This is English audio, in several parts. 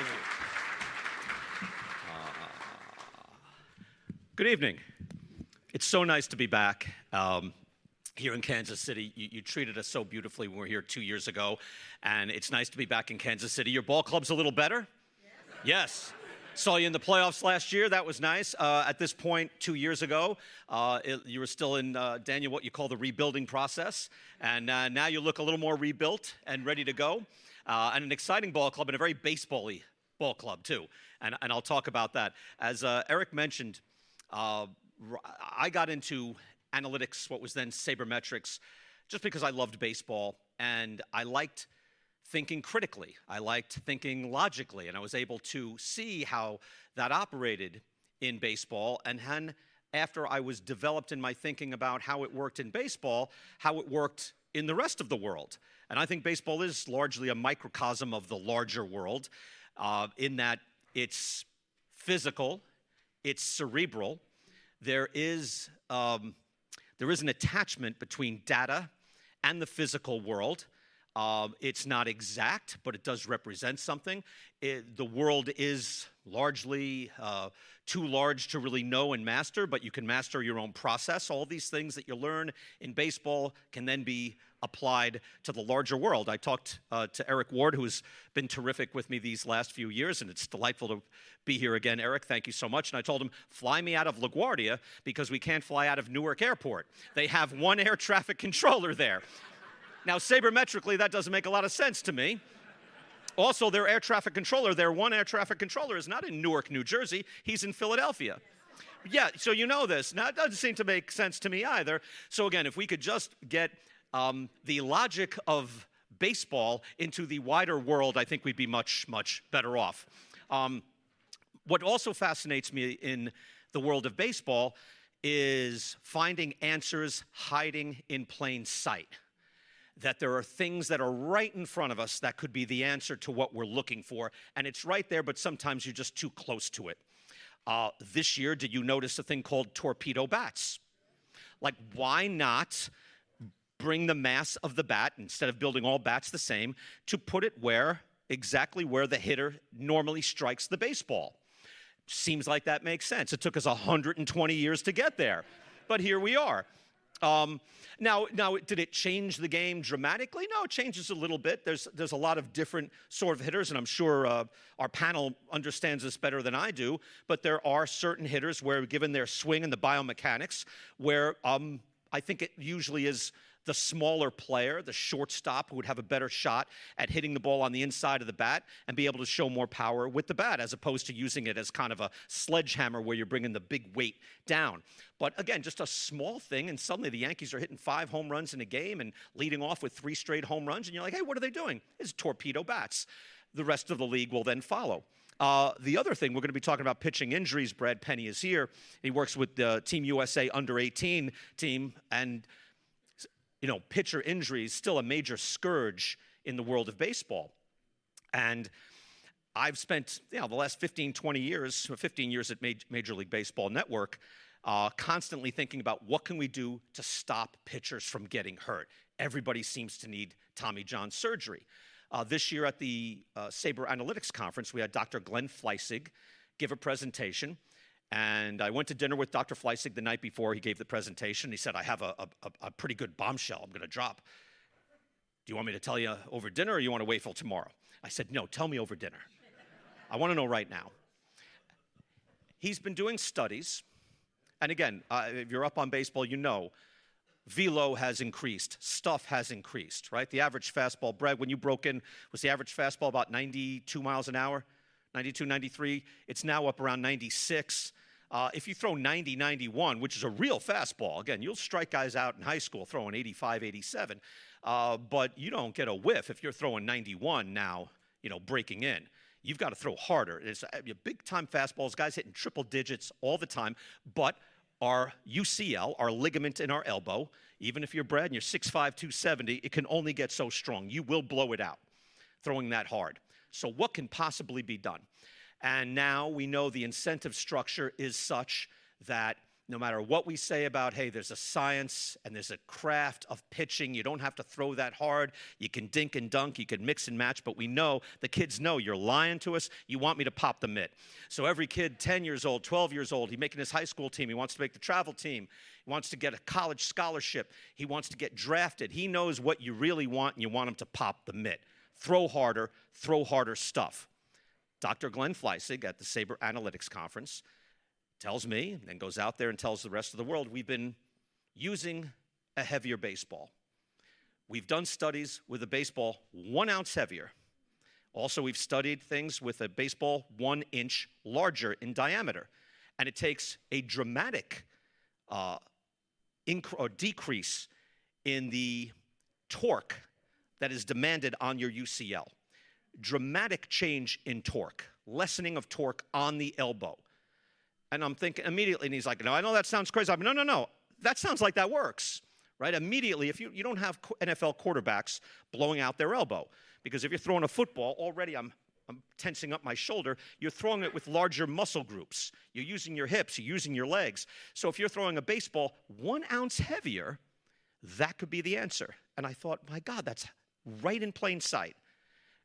Thank you. Good evening. It's so nice to be back here in Kansas City. You treated us so beautifully when we were here 2 years ago, and it's nice to be back in Kansas City. Your ball club's a little better? Yes. Saw you in the playoffs last year. That was nice. At this point, 2 years ago, you were still in, Daniel, what you call the rebuilding process. And now you look a little more rebuilt and ready to go. And an exciting ball club and a very baseball-y ball club, too. And I'll talk about that. As Eric mentioned, I got into analytics, what was then Sabermetrics, just because I loved baseball. And I liked thinking critically. I liked thinking logically, and I was able to see how that operated in baseball. And then after I was developed in my thinking about how it worked in baseball, how it worked in the rest of the world. And I think baseball is largely a microcosm of the larger world in that it's physical, it's cerebral. There is an attachment between data and the physical world. It's not exact, but it does represent something. The world is largely too large to really know and master, but you can master your own process. All these things that you learn in baseball can then be applied to the larger world. I talked to Eric Ward, who's been terrific with me these last few years, and it's delightful to be here again. Eric, thank you so much. And I told him, fly me out of LaGuardia because we can't fly out of Newark Airport. They have one air traffic controller there. Now, sabermetrically, that doesn't make a lot of sense to me. Also, their air traffic controller, their one air traffic controller is not in Newark, New Jersey. He's in Philadelphia. Yeah, so you know this. Now, it doesn't seem to make sense to me either. So again, if we could just get the logic of baseball into the wider world, I think we'd be much, much better off. What also fascinates me in the world of baseball is finding answers hiding in plain sight. That there are things that are right in front of us that could be the answer to what we're looking for. And it's right there, but sometimes you're just too close to it. This year, did you notice a thing called torpedo bats? Like, why not bring the mass of the bat, instead of building all bats the same, to put it exactly where the hitter normally strikes the baseball? Seems like that makes sense. It took us 120 years to get there, but here we are. Now, did it change the game dramatically? No, it changes a little bit. There's a lot of different sort of hitters, and I'm sure our panel understands this better than I do, but there are certain hitters where, given their swing and the biomechanics, where I think it usually is the smaller player, the shortstop, who would have a better shot at hitting the ball on the inside of the bat and be able to show more power with the bat, as opposed to using it as kind of a sledgehammer where you're bringing the big weight down. But again, just a small thing, and suddenly the Yankees are hitting 5 home runs in a game and leading off with 3 straight home runs, and you're like, hey, what are they doing? It's torpedo bats. The rest of the league will then follow. The other thing, we're going to be talking about pitching injuries. Brad Penny is here. He works with the Team USA Under-18 team, and you know, pitcher injuries still a major scourge in the world of baseball. And I've spent, the last 15 years at Major League Baseball Network, constantly thinking about what can we do to stop pitchers from getting hurt. Everybody seems to need Tommy John surgery. This year at the Saber Analytics Conference, we had Dr. Glenn Fleissig give a presentation. And I went to dinner with Dr. Fleissig the night before he gave the presentation. He said, I have a pretty good bombshell I'm going to drop. Do you want me to tell you over dinner, or you want to wait till tomorrow? I said, no, tell me over dinner. I want to know right now. He's been doing studies. And again, if you're up on baseball, you know, velo has increased. Stuff has increased, right? The average fastball, Brad, when you broke in, was the average fastball about 92 miles an hour? 92, 93. It's now up around 96. If you throw 90, 91, which is a real fastball, again, you'll strike guys out in high school throwing 85, 87, but you don't get a whiff if you're throwing 91 now, breaking in. You've got to throw harder. It's big-time fastballs, guys hitting triple digits all the time, but our UCL, our ligament in our elbow, even if you're Brad and you're 6'5", 270, it can only get so strong. You will blow it out throwing that hard. So what can possibly be done? And now we know the incentive structure is such that No matter what we say about, hey, there's a science and there's a craft of pitching. You don't have to throw that hard. You can dink and dunk. You can mix and match. But we know, the kids know, you're lying to us. You want me to pop the mitt. So every kid, 10 years old, 12 years old, he's making his high school team. He wants to make the travel team. He wants to get a college scholarship. He wants to get drafted. He knows what you really want, and you want him to pop the mitt. Throw harder stuff. Dr. Glenn Fleissig at the Sabermetrics conference tells me, and then goes out there and tells the rest of the world, we've been using a heavier baseball. We've done studies with a baseball 1 ounce heavier. Also, we've studied things with a baseball 1 inch larger in diameter. And it takes a dramatic decrease in the torque that is demanded on your UCL. Dramatic change in torque, lessening of torque on the elbow. And I'm thinking immediately, and he's like, no, I know that sounds crazy. I'm like, no, that sounds like that works, right? Immediately, if you don't have NFL quarterbacks blowing out their elbow, because if you're throwing a football, already I'm tensing up my shoulder, you're throwing it with larger muscle groups. You're using your hips, you're using your legs. So if you're throwing a baseball 1 ounce heavier, that could be the answer. And I thought, my God, that's right in plain sight.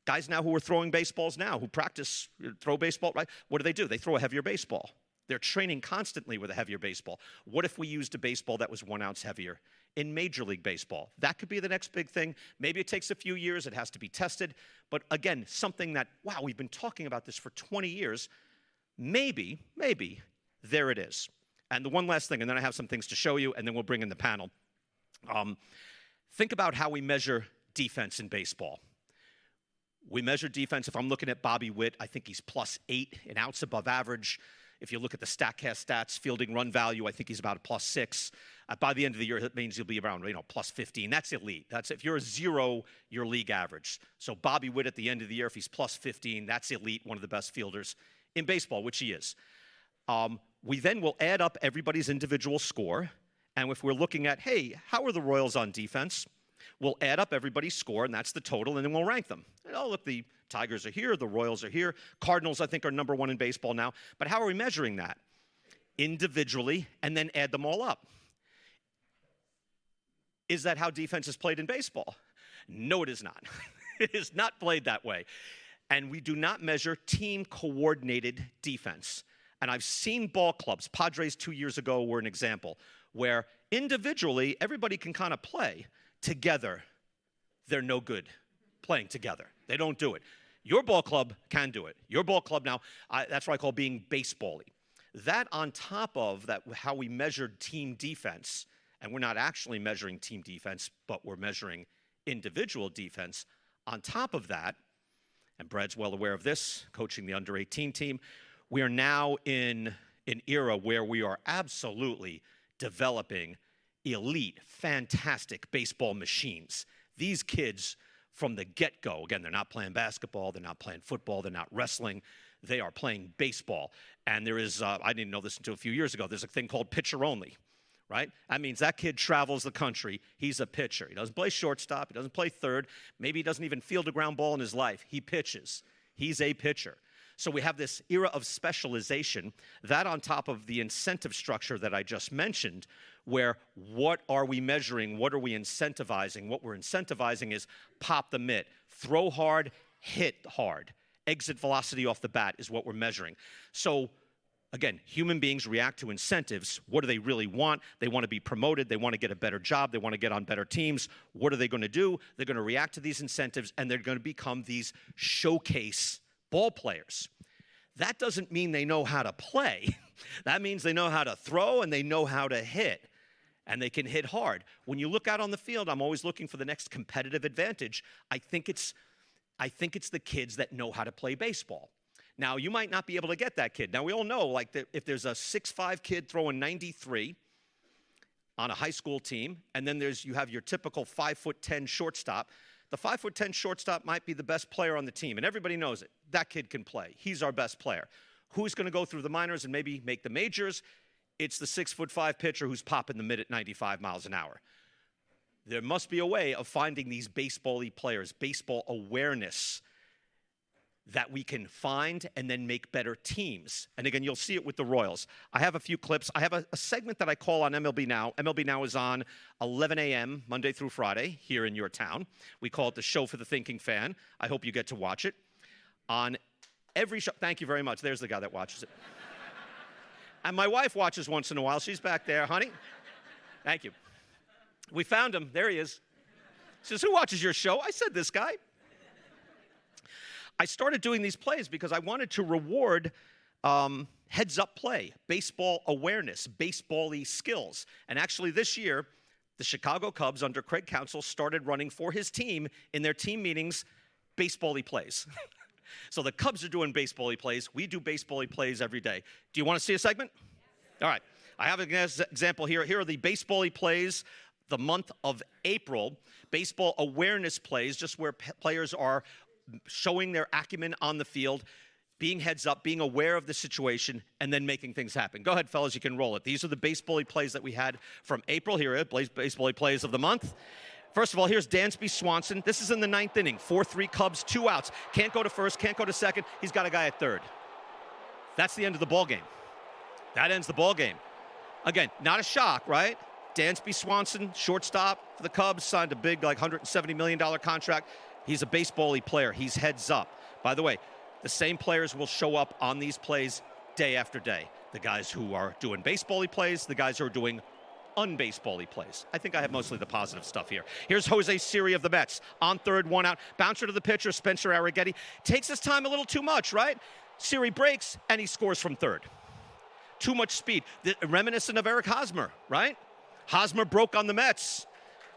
Guys now who are throwing baseballs now, who practice, throw baseball, right? What do? They throw a heavier baseball. They're training constantly with a heavier baseball. What if we used a baseball that was 1 ounce heavier in Major League Baseball? That could be the next big thing. Maybe it takes a few years. It has to be tested. But again, something that, wow, we've been talking about this for 20 years. Maybe, there it is. And the one last thing, and then I have some things to show you, and then we'll bring in the panel. Think about how we measure defense in baseball. We measure defense. If I'm looking at Bobby Witt, I think he's +8, an ounce above average. If you look at the Stackcast stats, fielding run value, I think he's about a +6. By the end of the year, that means he'll be around, +15. That's elite. That's if you're a 0, you're league average. So Bobby Witt at the end of the year, if he's +15, that's elite, one of the best fielders in baseball, which he is. We then will add up everybody's individual score. And if we're looking at, hey, how are the Royals on defense? We'll add up everybody's score, and that's the total, and then we'll rank them. And, oh, look, the Tigers are here, the Royals are here. Cardinals, I think, are #1 in baseball now. But how are we measuring that? Individually, and then add them all up. Is that how defense is played in baseball? No, it is not. It is not played that way. And we do not measure team-coordinated defense. And I've seen ball clubs, Padres 2 years ago were an example, where individually, everybody can kind of play. Together, they're no good playing together. They don't do it. Your ball club can do it. Your ball club now, that's what I call being baseball-y. That on top of that, how we measured team defense, and we're not actually measuring team defense, but we're measuring individual defense. On top of that, and Brad's well aware of this, coaching the under-18 team, we are now in an era where we are absolutely developing elite, fantastic baseball machines. These kids from the get-go, again, they're not playing basketball, they're not playing football, they're not wrestling, they are playing baseball. And there is, I didn't know this until a few years ago, there's a thing called pitcher only, right? That means that kid travels the country, he's a pitcher. He doesn't play shortstop, he doesn't play third, maybe he doesn't even field a ground ball in his life. He pitches. He's a pitcher. So we have this era of specialization, that on top of the incentive structure that I just mentioned, where what are we measuring, what are we incentivizing? What we're incentivizing is pop the mitt, throw hard, hit hard. Exit velocity off the bat is what we're measuring. So again, human beings react to incentives. What do they really want? They want to be promoted. They want to get a better job. They want to get on better teams. What are they going to do? They're going to react to these incentives, and they're going to become these showcase ball players. That doesn't mean they know how to play. That means they know how to throw and they know how to hit. And they can hit hard. When you look out on the field, I'm always looking for the next competitive advantage. I think it's the kids that know how to play baseball. Now, you might not be able to get that kid. Now, we all know, like, if there's a 6'5" kid throwing 93 on a high school team, and then you have your typical 5'10" shortstop, the 5'10" shortstop might be the best player on the team, and everybody knows it. That kid can play. He's our best player. Who's going to go through the minors and maybe make the majors? It's the 6'5" pitcher who's popping the mid at 95 miles an hour. There must be a way of finding these baseball-y players, baseball awareness. that we can find and then make better teams. And again, you'll see it with the Royals. I have a few clips. I have a segment that I call on MLB Now. MLB Now is on 11 a.m. Monday through Friday here in your town. We call it the show for the thinking fan. I hope you get to watch it. On every show, thank you very much. There's the guy that watches it. And my wife watches once in a while. She's back there, honey. Thank you. We found him. There he is. He says, who watches your show? I said, this guy. I started doing these plays because I wanted to reward heads-up play, baseball awareness, baseball-y skills. And actually this year, the Chicago Cubs under Craig Counsell started running for his team in their team meetings, Basebally Plays. So the Cubs are doing Basebally Plays. We do Basebally Plays every day. Do you want to see a segment? All right. I have an example here. Here are the Basebally Plays, the month of April. Baseball awareness plays, just where players are showing their acumen on the field, being heads up, being aware of the situation, and then making things happen. Go ahead, fellas, you can roll it. These are the Basebally Plays that we had from April. Here are Basebally Plays of the month. First of all, here's Dansby Swanson. This is in the 9th inning. 4-3 Cubs, 2 outs. Can't go to first, can't go to second. He's got a guy at third. That's the end of the ball game. That ends the ball game. Again, not a shock, right? Dansby Swanson, shortstop for the Cubs, signed a big, like $170 million contract. He's a baseball-y player. He's heads up. By the way, the same players will show up on these plays day after day. The guys who are doing baseball-y plays, the guys who are doing unbaseball-y plays. I think I have mostly the positive stuff here. Here's Jose Siri of the Mets. On third, 1 out. Bouncer to the pitcher, Spencer Arrighetti. Takes his time a little too much, right? Siri breaks, and he scores from third. Too much speed. Reminiscent of Eric Hosmer, right? Hosmer broke on the Mets.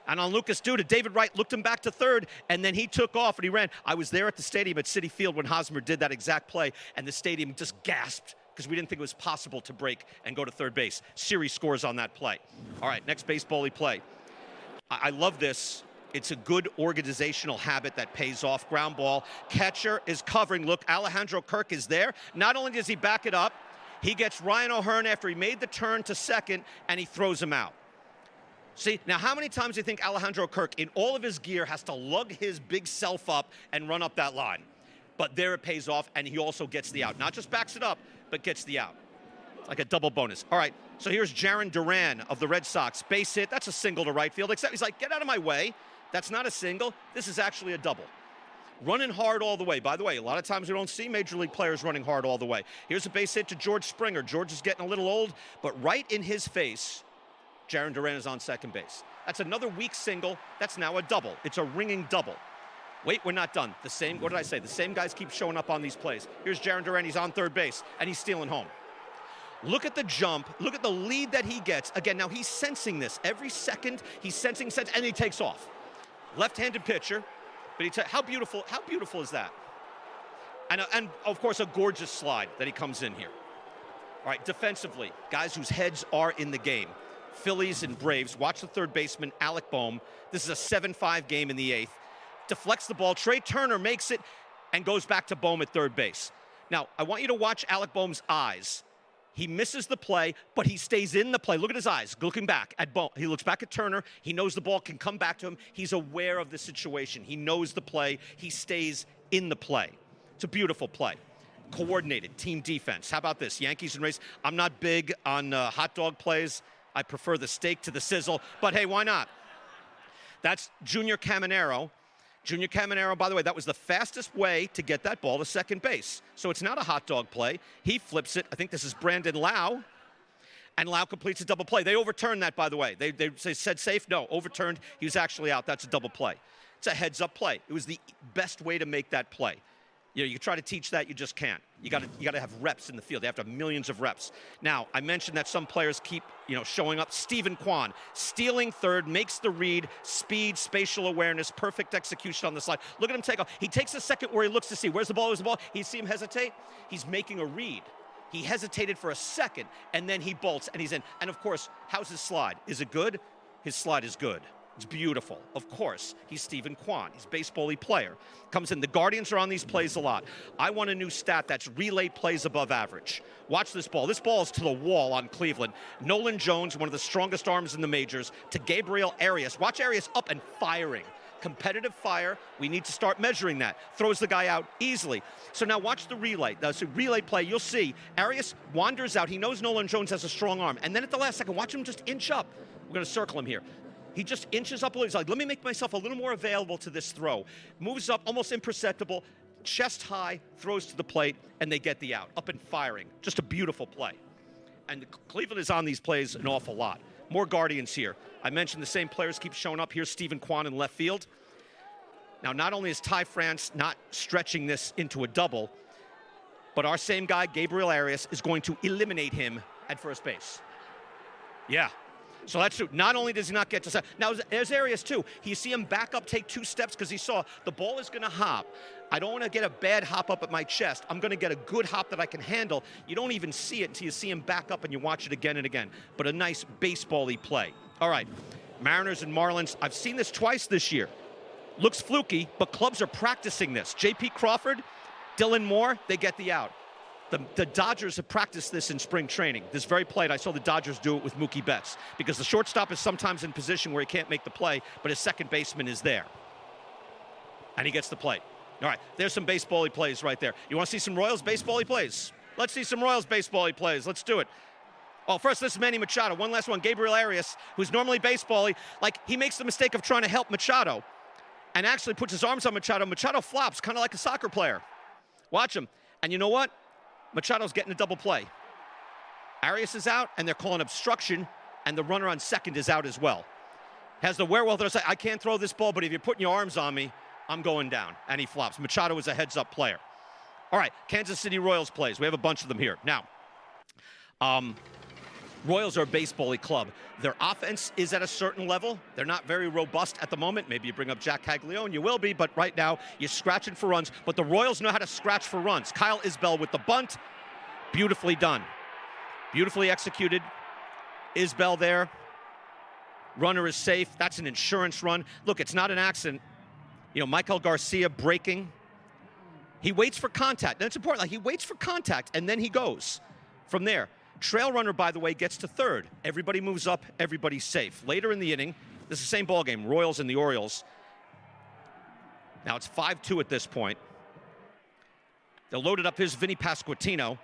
And on Lucas Duda, David Wright looked him back to third, and then he took off and he ran. I was there at the stadium at Citi Field when Hosmer did that exact play, and the stadium just gasped because we didn't think it was possible to break and go to third base. Siri scores on that play. All right, next baseball-y play. I love this. It's a good organizational habit that pays off. Ground ball. Catcher is covering. Look, Alejandro Kirk is there. Not only does he back it up, he gets Ryan O'Hearn after he made the turn to second, and he throws him out. See, now how many times do you think Alejandro Kirk, in all of his gear, has to lug his big self up and run up that line? But there it pays off, and he also gets the out. Not just backs it up, but gets the out. It's like a double bonus. All right, so here's Jarren Duran of the Red Sox. Base hit, that's a single to right field, except he's like, get out of my way. That's not a single. This is actually a double. Running hard all the way. By the way, a lot of times we don't see Major League players running hard all the way. Here's a base hit to George Springer. George is getting a little old, but right in his face, Jarren Duran is on second base. That's another weak single. That's now a double. It's a ringing double. Wait, we're not done. The same, what did I say? The same guys keep showing up on these plays. Here's Jarren Duran. He's on third base, and he's stealing home. Look at the jump. Look at the lead that he gets. Again, now he's sensing this. Every second, he's sensing, and he takes off. Left-handed pitcher, but how beautiful is that? And of course, a gorgeous slide that he comes in here. All right, defensively, guys whose heads are in the game. Phillies and Braves. Watch the third baseman, Alec Boehm. This is a 7-5 game in the 8th. Deflects the ball. Trey Turner makes it and goes back to Boehm at third base. Now, I want you to watch Alec Boehm's eyes. He misses the play, but he stays in the play. Look at his eyes, looking back at Boehm. He looks back at Turner. He knows the ball can come back to him. He's aware of the situation. He knows the play. He stays in the play. It's a beautiful play. Coordinated team defense. How about this? Yankees and Rays. I'm not big on hot dog plays. I prefer the steak to the sizzle, but hey, why not? That's Junior Caminero. Junior Caminero, by the way, that was the fastest way to get that ball to second base. So it's not a hot dog play. He flips it. I think this is Brandon Lau, and Lau completes a double play. They overturned that, by the way. They said safe. No, overturned. He was actually out. That's a double play. It's a heads-up play. It was the best way to make that play. You know, you try to teach that, you just can't. You got to have reps in the field. They have to have millions of reps. Now, I mentioned that some players keep, showing up. Stephen Kwan, stealing third, makes the read, speed, spatial awareness, perfect execution on the slide. Look at him take off. He takes a second where he looks to see, where's the ball, where's the ball? You see him hesitate? He's making a read. He hesitated for a second, and then he bolts, and he's in. And of course, how's his slide? Is it good? His slide is good. It's beautiful. Of course, he's Stephen Kwan. He's a baseball-y player. Comes in. The Guardians are on these plays a lot. I want a new stat that's relay plays above average. Watch this ball. This ball is to the wall on Cleveland. Nolan Jones, one of the strongest arms in the majors, to Gabriel Arias. Watch Arias up and firing. competitive fire. We need to start measuring that. Throws the guy out easily. So now watch the relay. So relay play, you'll see Arias wanders out. He knows Nolan Jones has a strong arm. And then at the last second, watch him just inch up. We're going to circle him here. He just inches up a little. He's like, let me make myself a little more available to this throw. Moves up, almost imperceptible, chest high, throws to the plate, and they get the out. Up and firing. Just a beautiful play. And Cleveland is on these plays an awful lot. More Guardians here. I mentioned the same players keep showing up. Here's Stephen Kwan in left field. Now, not only is Ty France not stretching this into a double, but our same guy, Gabriel Arias, is going to eliminate him at first base. Yeah. So that's true. Not only does he not get to... Now, there's Arias, too. You see him back up, take 2 steps, because he saw the ball is going to hop. I don't want to get a bad hop up at my chest. I'm going to get a good hop that I can handle. You don't even see it until you see him back up and you watch it again and again. But a nice baseball-y play. All right, Mariners and Marlins. I've seen this twice this year. Looks fluky, but clubs are practicing this. J.P. Crawford, Dylan Moore, they get the out. The Dodgers have practiced this in spring training. This very play, I saw the Dodgers do it with Mookie Betts, because the shortstop is sometimes in position where he can't make the play, but his second baseman is there. And he gets the play. All right, there's some baseball-y plays right there. You want to see some Royals baseball-y plays? Let's see some Royals baseball-y plays. Let's do it. Oh, first, this is Manny Machado. One last one. Gabriel Arias, who's normally baseball-y, like he makes the mistake of trying to help Machado and actually puts his arms on Machado. Machado flops, kind of like a soccer player. Watch him. And you know what? Machado's getting a double play. Arias is out, and they're calling obstruction, and the runner on second is out as well. Has the wherewithal to say, I can't throw this ball, but if you're putting your arms on me, I'm going down. And he flops. Machado is a heads-up player. All right, Kansas City Royals plays. We have a bunch of them here. Now, Royals are a baseball-y club. Their offense is at a certain level. They're not very robust at the moment. Maybe you bring up Jack Caglione, you will be, but right now you're scratching for runs. But the Royals know how to scratch for runs. Kyle Isbell with the bunt. Beautifully done. Beautifully executed. Isbell there. Runner is safe. That's an insurance run. Look, it's not an accident. You know, Michael Garcia breaking. He waits for contact. That's important. Like, he waits for contact, and then he goes from there. Trail runner, by the way, gets to third. Everybody moves up. Everybody's safe. Later in the inning, this is the same ball game, Royals and the Orioles. Now it's 5-2 at this point. They're loaded up. Here's Vinny Pasquantino.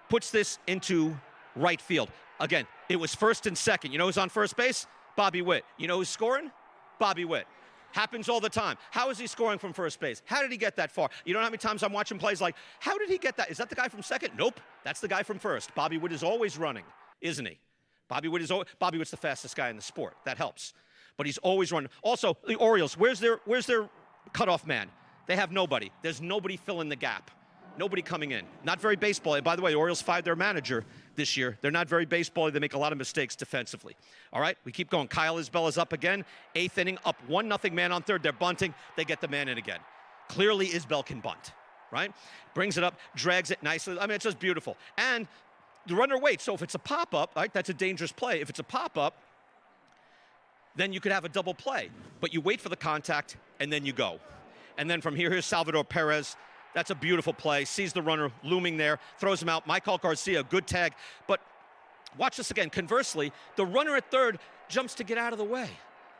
Puts this into right field. Again, it was first and second. You know who's on first base? Bobby Witt. You know who's scoring? Bobby Witt. Happens all the time. How is he scoring from first base? How did he get that far? You know how many times I'm watching plays like, how did he get that? Is that the guy from second? Nope. That's the guy from first. Bobby Witt is always running, isn't he? Bobby Witt's the fastest guy in the sport. That helps. But he's always running. Also, the Orioles, where's their cutoff man? They have nobody. There's nobody filling the gap. Nobody coming in. Not very baseball. And by the way, the Orioles fired their manager this year. They're not very baseball. They make a lot of mistakes defensively. All right, we keep going. Kyle Isbell is up again. 8th inning, up 1-0 man on third. They're bunting. They get the man in again. Clearly, Isbell can bunt, right? Brings it up, drags it nicely. I mean, it's just beautiful. And the runner waits. So if it's a pop-up, right, that's a dangerous play. If it's a pop-up, then you could have a double play. But you wait for the contact, and then you go. And then from here, here's Salvador Perez. That's a beautiful play. Sees the runner looming there, throws him out. Michael Garcia, good tag. But watch this again. Conversely, the runner at third jumps to get out of the way.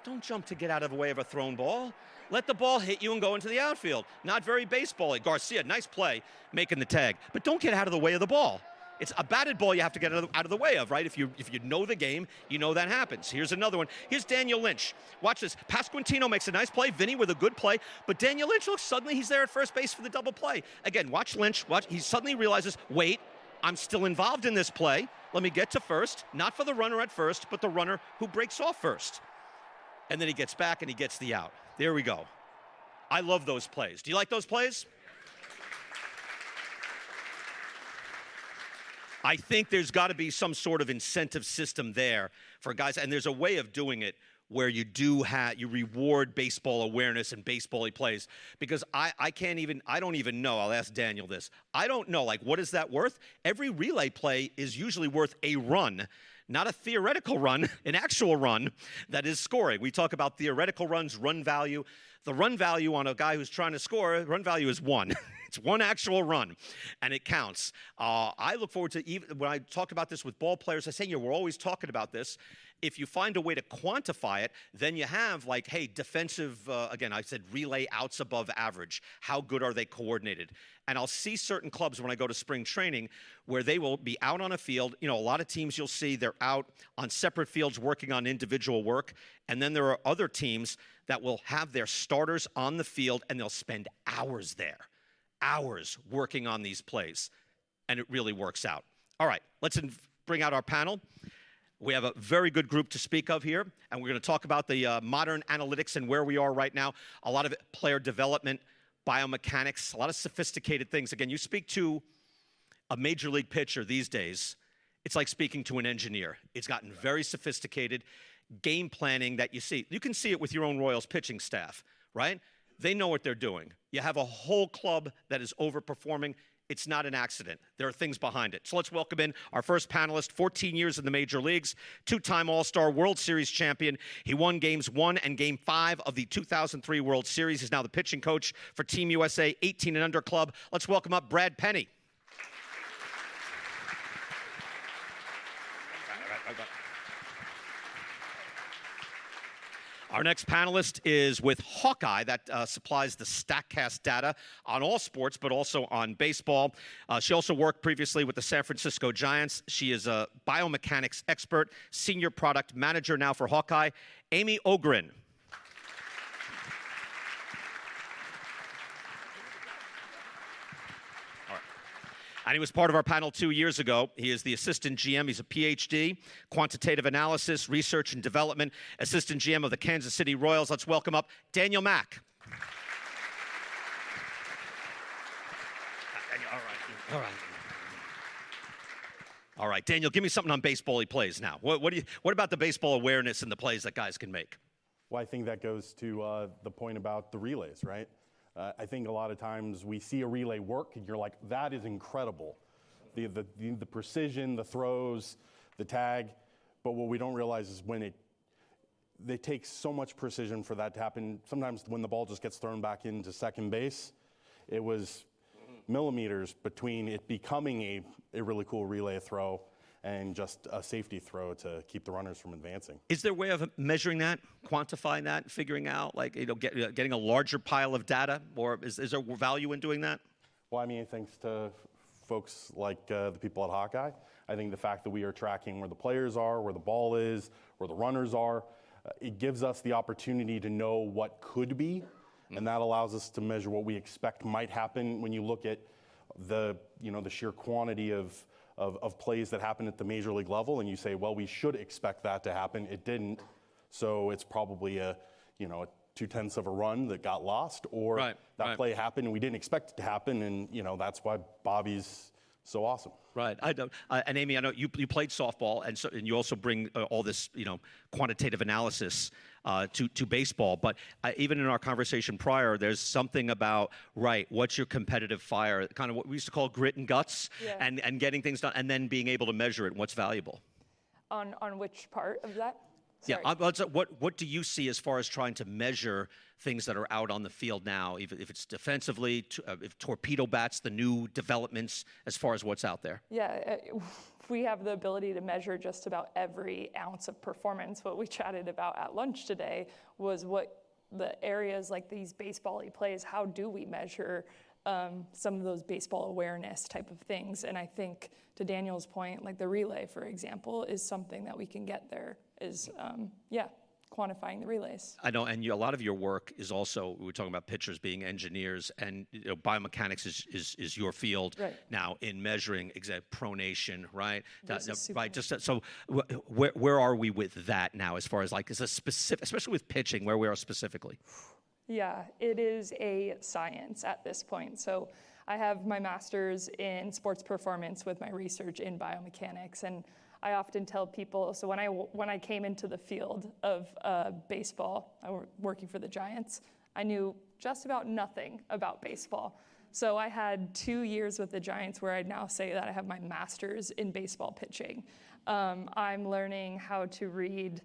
Don't jump to get out of the way of a thrown ball. Let the ball hit you and go into the outfield. Not very baseball-y. Garcia, nice play, making the tag. But don't get out of the way of the ball. It's a batted ball you have to get out of the way of, right? If you know the game, you know that happens. Here's another one. Here's Daniel Lynch. Watch this. Pasquantino makes a nice play. Vinny with a good play. But Daniel Lynch, looks, suddenly he's there at first base for the double play. Again, watch Lynch. He suddenly realizes, wait, I'm still involved in this play. Let me get to first. Not for the runner at first, but the runner who breaks off first. And then he gets back and he gets the out. There we go. I love those plays. Do you like those plays? I think there's got to be some sort of incentive system there for guys, and there's a way of doing it where you reward baseball awareness and baseball-y plays, because I don't even know. I'll ask Daniel this. I don't know, like, what is that worth? Every relay play is usually worth a run, not a theoretical run, an actual run that is scoring. We talk about theoretical runs, run value. The run value on a guy who's trying to score, run value is 1. It's 1 actual run, and it counts. I look forward to, even when I talk about this with ball players, I say, we're always talking about this, If you find a way to quantify it, then you have like, hey, defensive, again, I said relay outs above average. How good are they coordinated? And I'll see certain clubs when I go to spring training where they will be out on a field. You know, a lot of teams you'll see they're out on separate fields working on individual work. And then there are other teams that will have their starters on the field and they'll spend hours there, hours working on these plays. And it really works out. All right, let's bring out our panel. We have a very good group to speak of here, and we're going to talk about the modern analytics and where we are right now. A lot of it, player development, biomechanics, a lot of sophisticated things. Again, you speak to a major league pitcher these days, it's like speaking to an engineer. It's gotten very sophisticated. Game planning that you see. You can see it with your own Royals pitching staff, right? They know what they're doing. You have a whole club that is overperforming. It's not an accident. There are things behind it. So let's welcome in our first panelist, 14 years in the major leagues, two-time All-Star World Series champion. He won Games 1 and Game 5 of the 2003 World Series. He's now the pitching coach for Team USA 18 and under club. Let's welcome up Brad Penny. Our next panelist is with Hawkeye, that supplies the Stackcast data on all sports, but also on baseball. She also worked previously with the San Francisco Giants. She is a biomechanics expert, senior product manager now for Hawkeye, Emmy Ogren. And he was part of our panel 2 years ago. He is the assistant GM. He's a PhD, quantitative analysis, research and development, assistant GM of the Kansas City Royals. Let's welcome up Daniel Mack. All right, Daniel, give me something on Basebally Plays now. What about the baseball awareness and the plays that guys can make? Well, I think that goes to the point about the relays, right? I think a lot of times we see a relay work and you're like, that is incredible. The precision, the throws, the tag. But what we don't realize is when they take so much precision for that to happen. Sometimes when the ball just gets thrown back into second base, it was millimeters between it becoming a really cool relay throw and just a safety throw to keep the runners from advancing. Is there a way of measuring that, quantifying that, figuring out, like, getting a larger pile of data, or is there value in doing that? Well, I mean, thanks to folks like the people at Hawkeye, I think the fact that we are tracking where the players are, where the ball is, where the runners are, it gives us the opportunity to know what could be, and that allows us to measure what we expect might happen when you look at the sheer quantity of plays that happen at the major league level, and you say, well, we should expect that to happen. It didn't, so it's probably a 2/10 of a run that got lost, or that play happened and we didn't expect it to happen, and that's why Bobby's so awesome. Right. And Amy, I know you played softball, and you also bring all this quantitative analysis to baseball. But even in our conversation prior, there's something about what's your competitive fire, kind of what we used to call grit and guts, and getting things done, and then being able to measure it and what's valuable. On which part of that? Sorry. Yeah, what do you see as far as trying to measure things that are out on the field now, if it's defensively, if Torpedo bats, the new developments as far as what's out there? Yeah, we have the ability to measure just about every ounce of performance. What we chatted about at lunch today was what the areas like these Basebally Plays, how do we measure some of those baseball awareness type of things? And I think to Daniel's point, like the relay, for example, is something that we can get there, is quantifying the relays. I know, and a lot of your work is also, we were talking about pitchers being engineers, and biomechanics is your field now in measuring pronation, right? So where are we with that now, as far as like, is a specific, especially with pitching, where we are specifically? Yeah, it is a science at this point. So I have my master's in sports performance with my research in biomechanics, and I often tell people, so when I came into the field of baseball, I was working for the Giants, I knew just about nothing about baseball. So I had 2 years with the Giants where I'd now say that I have my master's in baseball pitching. I'm learning how to read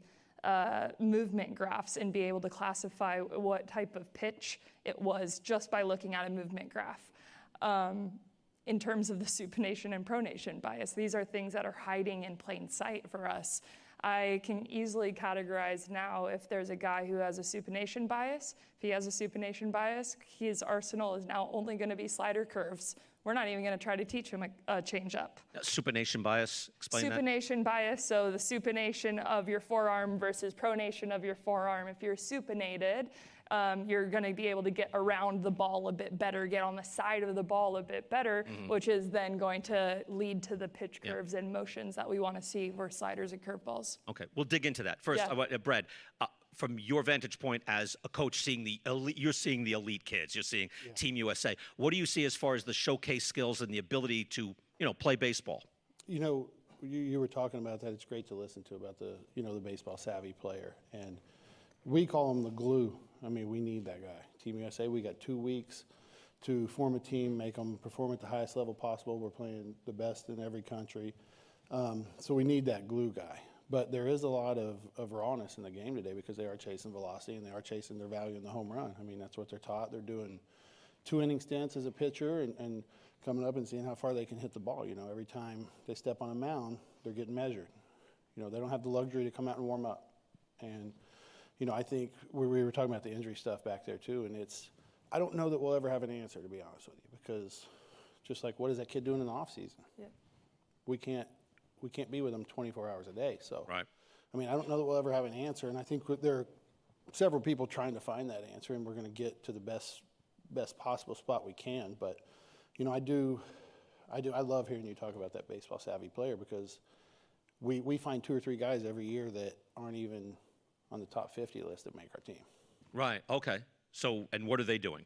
movement graphs and be able to classify what type of pitch it was just by looking at a movement graph. In terms of the supination and pronation bias, these are things that are hiding in plain sight for us. I can easily categorize now if there's a guy who has a supination bias. If he has a supination bias, his arsenal is now only going to be slider curves. We're not even going to try to teach him a changeup. Supination bias, explain that. Supination bias, so the supination of your forearm versus pronation of your forearm. If you're supinated, you're going to be able to get around the ball a bit better, get on the side of the ball a bit better, which is then going to lead to the pitch curves and motions that we want to see for sliders and curveballs. Okay, we'll dig into that. First, Brad, from your vantage point as a coach, seeing the elite, you're seeing the elite kids, you're seeing Team USA. What do you see as far as the showcase skills and the ability to, play baseball? You were talking about that. It's great to listen to about the, the baseball savvy player. And we call him the glue. I mean, we need that guy. Team USA, we got 2 weeks to form a team, make them perform at the highest level possible. We're playing the best in every country. So we need that glue guy. But there is a lot of rawness in the game today because they are chasing velocity and they are chasing their value in the home run. I mean, that's what they're taught. They're doing 2-inning stints as a pitcher and coming up and seeing how far they can hit the ball. Every time they step on a mound, they're getting measured. They don't have the luxury to come out and warm up. And, I think we were talking about the injury stuff back there too, and I don't know that we'll ever have an answer, to be honest with you, because just like, what is that kid doing in the off season? Yeah. We can't be with them 24 hours a day. So, Right. I mean, I don't know that we'll ever have an answer, and I think there are several people trying to find that answer, and we're going to get to the best possible spot we can. But, I love hearing you talk about that baseball savvy player because we find 2 or 3 guys every year that aren't even on the top 50 list that make our team. Right, okay. So, and what are they doing?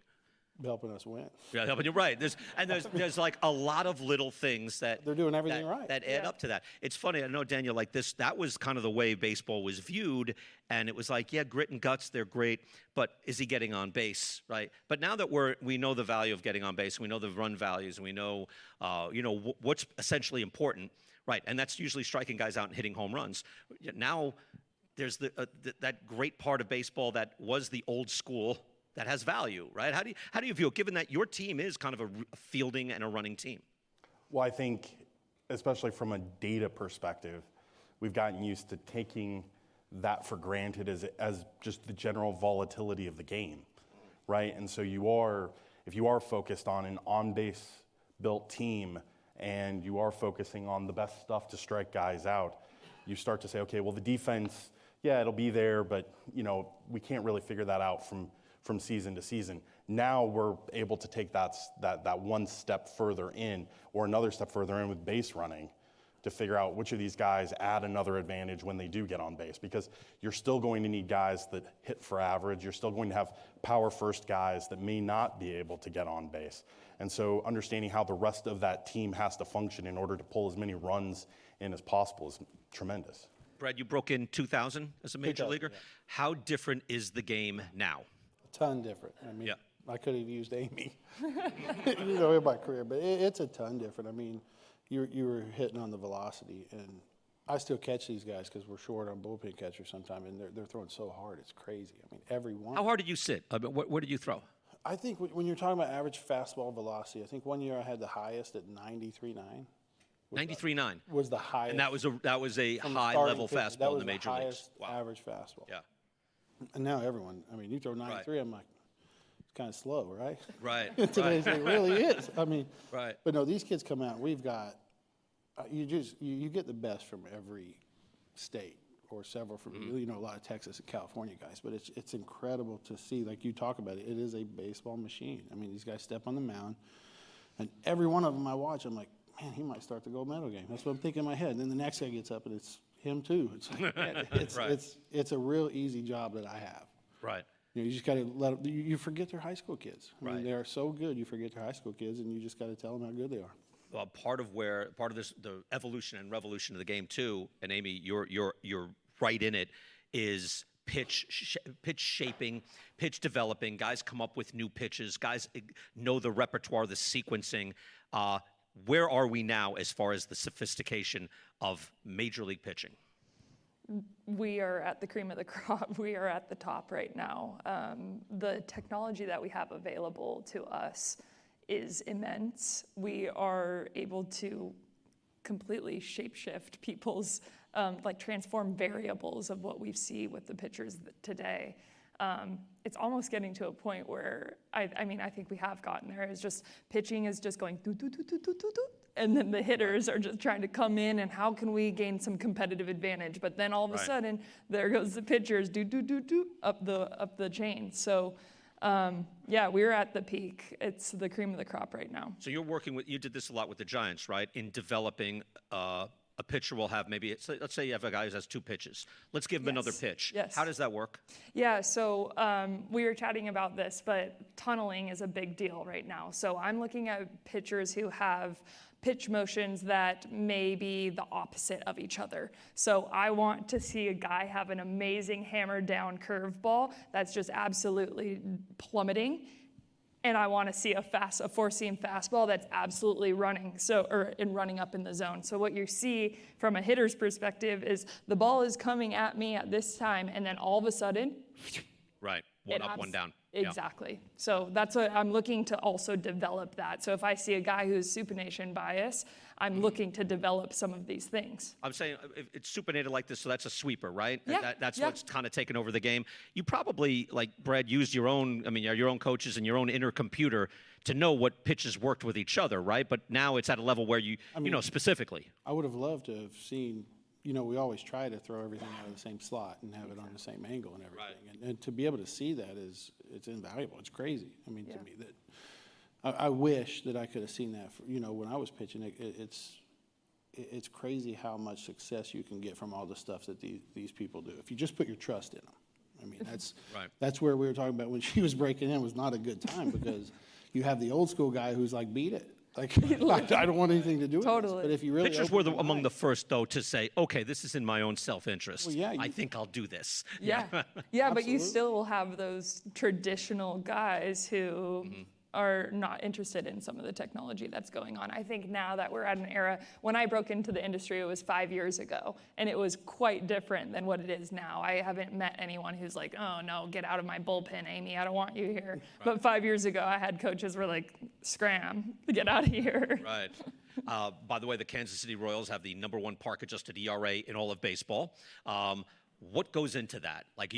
Helping us win. Yeah, but you're right. There's like a lot of little things that They're doing everything right. that add up to that. It's funny. I know, Daniel, like this, that was kind of the way baseball was viewed, and it was like, yeah, grit and guts, they're great, but is he getting on base, right? But now that we know the value of getting on base, and we know the run values, and we know, what's essentially important, right? And that's usually striking guys out and hitting home runs. Now, there's that great part of baseball that was the old school that has value, right? How do you view it, given that your team is kind of a fielding and a running team? Well, I think, especially from a data perspective, we've gotten used to taking that for granted as just the general volatility of the game, right? And so if you are focused on an on-base built team and you are focusing on the best stuff to strike guys out, you start to say, okay, well, the defense, yeah, it'll be there, but we can't really figure that out from season to season. Now we're able to take that one step further in, or another step further in with base running, to figure out which of these guys add another advantage when they do get on base. Because you're still going to need guys that hit for average. You're still going to have power first guys that may not be able to get on base. And so understanding how the rest of that team has to function in order to pull as many runs in as possible is tremendous. Brad, you broke in 2000 as a major 2000, leaguer. yeah. How different is the game now? Ton different. I mean, Yeah. I could have used Amy, in my career, but it's a ton different. I mean, you were hitting on the velocity, and I still catch these guys because we're short on bullpen catchers sometimes, and they're throwing so hard, it's crazy. I mean, every one. How hard did you sit? I mean, what did you throw? I think when you're talking about average fastball velocity, I think one year I had the highest at 93.9. 93.9. Was the highest. And that was a from the high starting level pitch. fastball That in was the major leagues. highest Wow. average fastball. Yeah. And now everyone, I mean, you throw 93, I'm like, it's kind of slow, right? Right. Today's right. it really is. I mean, Right. But no, these kids come out. We've got you get the best from every state or several from a lot of Texas and California guys. But it's incredible to see, like you talk about it. It is a baseball machine. I mean, these guys step on the mound, and every one of them I watch, I'm like, man, he might start the gold medal game. That's what I'm thinking in my head. And then the next guy gets up, and it's him too. It's like, man, it's a real easy job that I have. Right. You just got to you forget they're high school kids. I mean, Right. they are so good. You forget they're high school kids, and you just got to tell them how good they are. Well, part of the evolution and revolution of the game too, and Amy, you're right in it, is pitch shaping, pitch developing. Guys come up with new pitches. Guys know the repertoire, the sequencing. Where are we now as far as the sophistication of major league pitching? We are at the cream of the crop. We are at the top right now. The technology that we have available to us is immense. We are able to completely shapeshift people's, like transform variables of what we see with the pitchers today. It's almost getting to a point where, I mean, I think we have gotten there. It's just pitching is just going doo, doo, doo, doo, doo, doo, doo, and then the hitters are just trying to come in and how can we gain some competitive advantage? But then all of a sudden, there goes the pitchers do, do, do, do, up the chain. So yeah, we're at the peak. It's the cream of the crop right now. So you're working with, you did this a lot with the Giants, right? In developing a pitcher will have maybe, let's say you have a guy who has 2 pitches. Let's give him another pitch. Yes. How does that work? Yeah, so we were chatting about this, but tunneling is a big deal right now. So I'm looking at pitchers who have pitch motions that may be the opposite of each other. So I want to see a guy have an amazing hammered down curveball that's just absolutely plummeting. And I want to see a 4-seam fastball that's absolutely running, running up in the zone. So what you see from a hitter's perspective is the ball is coming at me at this time, and then all of a sudden, right, one up, one down. Exactly. Yeah. So that's what I'm looking to also develop that. So if I see a guy who's supination bias, I'm looking to develop some of these things. I'm saying if it's supinated like this, so that's a sweeper, right? Yeah. That's what's kind of taken over the game. You probably, like Brad, used your own coaches and your own inner computer to know what pitches worked with each other, right? But now it's at a level where you know specifically. I would have loved to have seen, we always try to throw everything out of the same slot and have it on the same angle and everything. Right. And to be able to see that it's invaluable. It's crazy. I mean, to me, that I wish that I could have seen that, when I was pitching. It's crazy how much success you can get from all the stuff that these people do. If you just put your trust in them. I mean, that's where we were talking about when she was breaking in was not a good time because you have the old school guy who's like, beat it. Like, I don't want anything to do with Totally. this. But if you really pitchers were among the first, though, to say, okay, this is in my own self-interest. Well, yeah, I think I'll do this. Yeah. Yeah, but you still will have those traditional guys who are not interested in some of the technology that's going on. I think now that we're at an era, when I broke into the industry, it was 5 years ago, and it was quite different than what it is now. I haven't met anyone who's like, oh no, get out of my bullpen, Amy, I don't want you here. Right. But 5 years ago, I had coaches who were like, scram, get out of here. Right. By the way, the Kansas City Royals have the #1 park-adjusted ERA in all of baseball. What goes into that? Like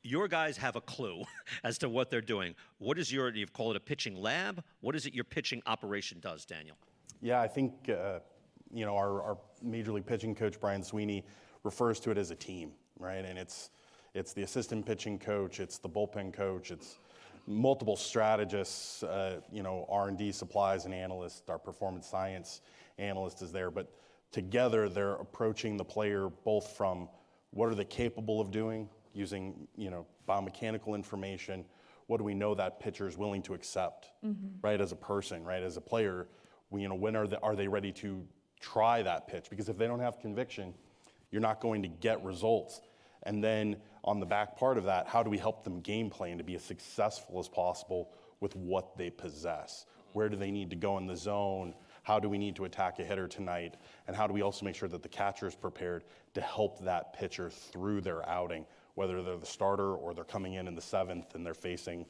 your guys have a clue as to what they're doing. What is you've called it a pitching lab? What is it your pitching operation does, Daniel? Yeah, I think, our Major League pitching coach, Brian Sweeney, refers to it as a team, right? And it's the assistant pitching coach, it's the bullpen coach, it's multiple strategists, R&D supplies and analysts, our performance science analyst is there, but together they're approaching the player both from what are they capable of doing using, biomechanical information? What do we know that pitcher is willing to accept, right? As a person, right? As a player, when are they ready to try that pitch? Because if they don't have conviction, you're not going to get results. And then on the back part of that, how do we help them game plan to be as successful as possible with what they possess? Where do they need to go in the zone? How do we need to attack a hitter tonight? And how do we also make sure that the catcher is prepared to help that pitcher through their outing, whether they're the starter or they're coming in the 7th and they're facing,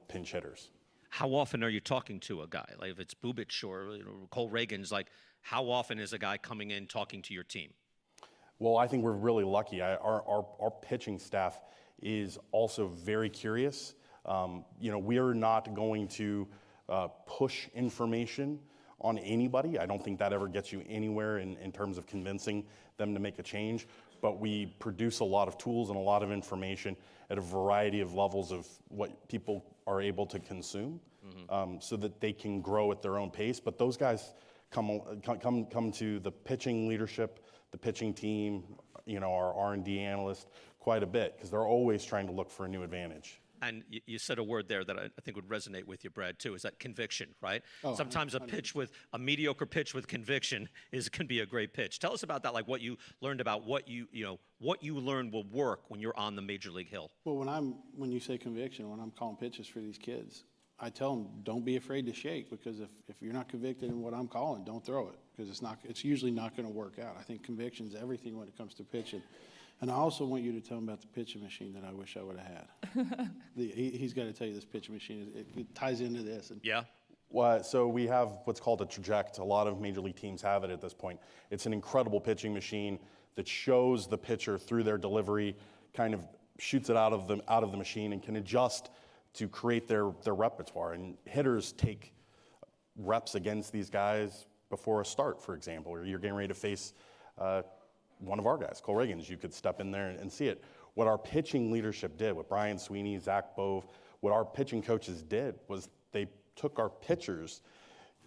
pinch hitters? How often are you talking to a guy? Like if it's Bubich or Cole Reagan's, like how often is a guy coming in talking to your team? Well, I think we're really lucky. Our pitching staff is also very curious. We're not going to push information on anybody. I don't think that ever gets you anywhere in terms of convincing them to make a change. But we produce a lot of tools and a lot of information at a variety of levels of what people are able to consume, so that they can grow at their own pace. But those guys come to the pitching leadership, the pitching team, our R&D analyst quite a bit because they're always trying to look for a new advantage. And you said a word there that I think would resonate with you, Brad, too, is that conviction, right? Oh, sometimes a mediocre pitch with conviction can be a great pitch. Tell us about that, like what you learned about what you learned will work when you're on the Major League hill. Well, when you say conviction, when I'm calling pitches for these kids, I tell them, don't be afraid to shake because if you're not convicted in what I'm calling, don't throw it because it's usually not going to work out. I think conviction's everything when it comes to pitching. And I also want you to tell him about the pitching machine that I wish I would have had. He's got to tell you this pitching machine. It ties into this. And yeah. So we have what's called a traject. A lot of major league teams have it at this point. It's an incredible pitching machine that shows the pitcher through their delivery, kind of shoots it out of the machine and can adjust to create their repertoire. And hitters take reps against these guys before a start, for example, or you're getting ready to face one of our guys, Cole Reagans. You could step in there and see it. What our pitching leadership did, what Brian Sweeney, Zach Bove, what our pitching coaches did was they took our pitchers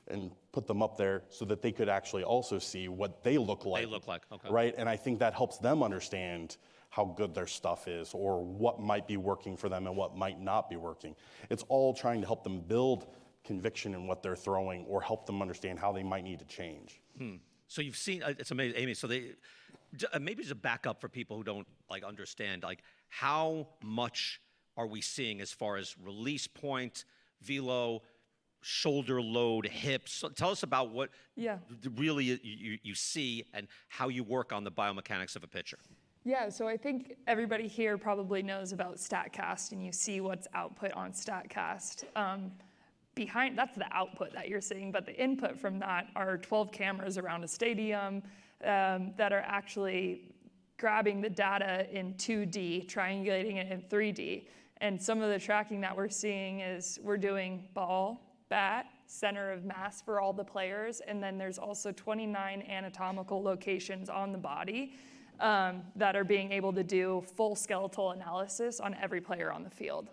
and put them up there so that they could actually also see what they look like. Okay. Right? And I think that helps them understand how good their stuff is or what might be working for them and what might not be working. It's all trying to help them build conviction in what they're throwing or help them understand how they might need to change. So you've seen, it's amazing, Amy, so maybe as a backup for people who don't understand, how much are we seeing as far as release point, velo, shoulder load, hips? So tell us about what really you see and how you work on the biomechanics of a pitcher. Yeah, so I think everybody here probably knows about Stackcast, and you see what's output on Stackcast. That's the output that you're seeing, but the input from that are 12 cameras around a stadium that are actually grabbing the data in 2D, triangulating it in 3D. And some of the tracking that we're seeing is we're doing ball, bat, center of mass for all the players, and then there's also 29 anatomical locations on the body that are being able to do full skeletal analysis on every player on the field.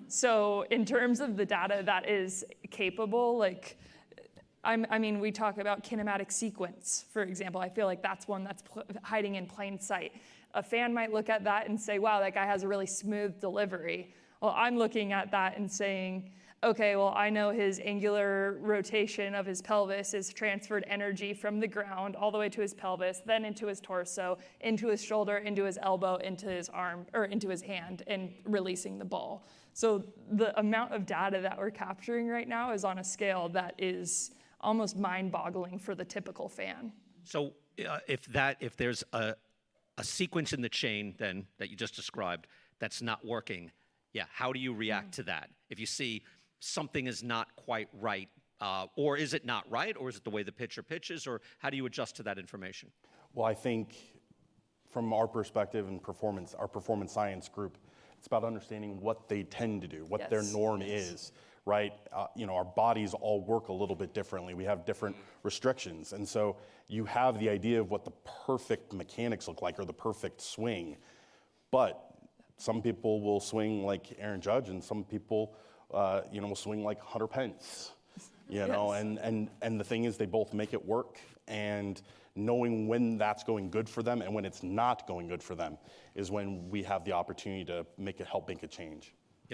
So in terms of the data that is capable, we talk about Kinematic Sequence, for example. I feel like that's one that's hiding in plain sight. A fan might look at that and say, wow, that guy has a really smooth delivery. Well, I'm looking at that and saying, okay, well, I know his angular rotation of his pelvis is transferred energy from the ground all the way to his pelvis, then into his torso, into his shoulder, into his elbow, into his arm, or into his hand, and releasing the ball. So the amount of data that we're capturing right now is on a scale that is almost mind-boggling for the typical fan. So if there's a sequence in the chain then that you just described that's not working, how do you react to that? If you see something is not quite right, or is it not right, or is it the way the pitcher pitches, or how do you adjust to that information? Well, I think from our perspective and our performance science group, it's about understanding what they tend to do, what their norm is, right? Our bodies all work a little bit differently. We have different restrictions. And so you have the idea of what the perfect mechanics look like or the perfect swing. But some people will swing like Aaron Judge, and some people will swing like Hunter Pence, know, and the thing is they both make it work, and knowing when that's going good for them and when it's not going good for them is when we have the opportunity to help make a change.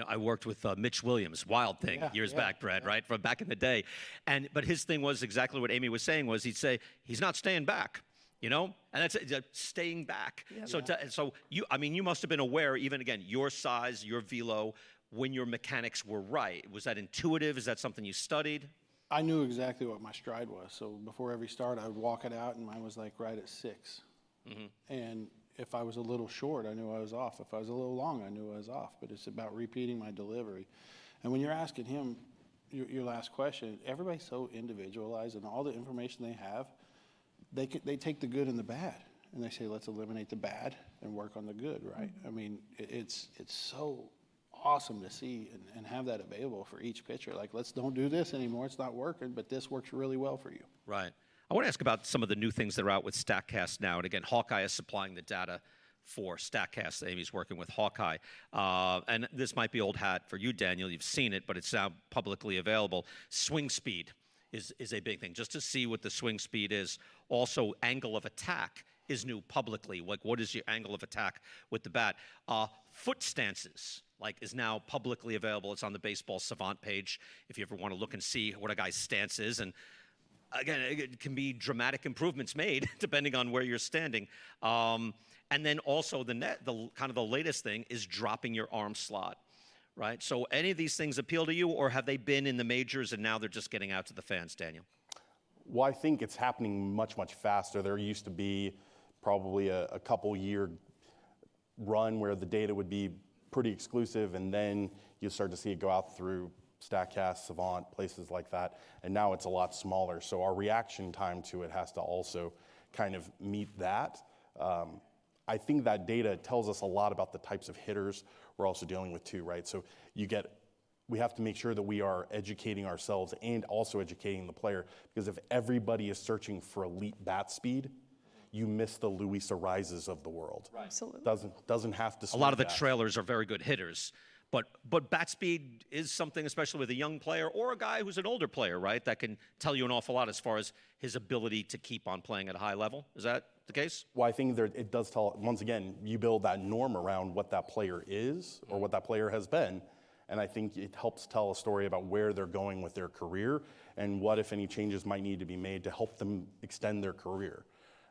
I worked with Mitch Williams, wild thing, years back, Brad, right, from back in the day. But his thing was exactly what Amy was saying, was he'd say, he's not staying back. And that's staying back. So you must have been aware, even again, your size, your velo, when your mechanics were right. Was that intuitive? Is that something you studied? I knew exactly what my stride was. So before every start, I would walk it out, and mine was right at 6. And if I was a little short, I knew I was off. If I was a little long, I knew I was off. But it's about repeating my delivery. And when you're asking him your last question, everybody's so individualized, and all the information they have, they take the good and the bad, and they say, let's eliminate the bad and work on the good, right? I mean, it's so awesome to see and have that available for each pitcher. Let's don't do this anymore. It's not working, but this works really well for you. Right. I want to ask about some of the new things that are out with Stackcast now. And again, Hawkeye is supplying the data for Stackcast. Amy's working with Hawkeye. And this might be old hat for you, Daniel. You've seen it, but it's now publicly available. Swing speed is a big thing, just to see what the swing speed is. Also, angle of attack is new publicly. What is your angle of attack with the bat? Foot stances, is now publicly available. It's on the Baseball Savant page if you ever want to look and see what a guy's stance is. And again, it can be dramatic improvements made depending on where you're standing. And then also the kind of the latest thing is dropping your arm slot, right? So any of these things appeal to you, or have they been in the majors and now they're just getting out to the fans, Daniel? Well, I think it's happening much, much faster. There used to be probably a couple-year run where the data would be pretty exclusive, and then you start to see it go out through Stackcast, Savant, places like that, and now it's a lot smaller. So our reaction time to it has to also kind of meet that. I think that data tells us a lot about the types of hitters we're also dealing with too, right? So we have to make sure that we are educating ourselves and also educating the player, because if everybody is searching for elite bat speed, you miss the Luis Arises of the world. Right. Absolutely. Doesn't have to. A lot of the that. trailers are very good hitters, but bat speed is something, especially with a young player or a guy who's an older player, right? That can tell you an awful lot as far as his ability to keep on playing at a high level. Is that the case? Well, I think it does tell. Once again, you build that norm around what that player is or what that player has been, and I think it helps tell a story about where they're going with their career and what, if any, changes might need to be made to help them extend their career.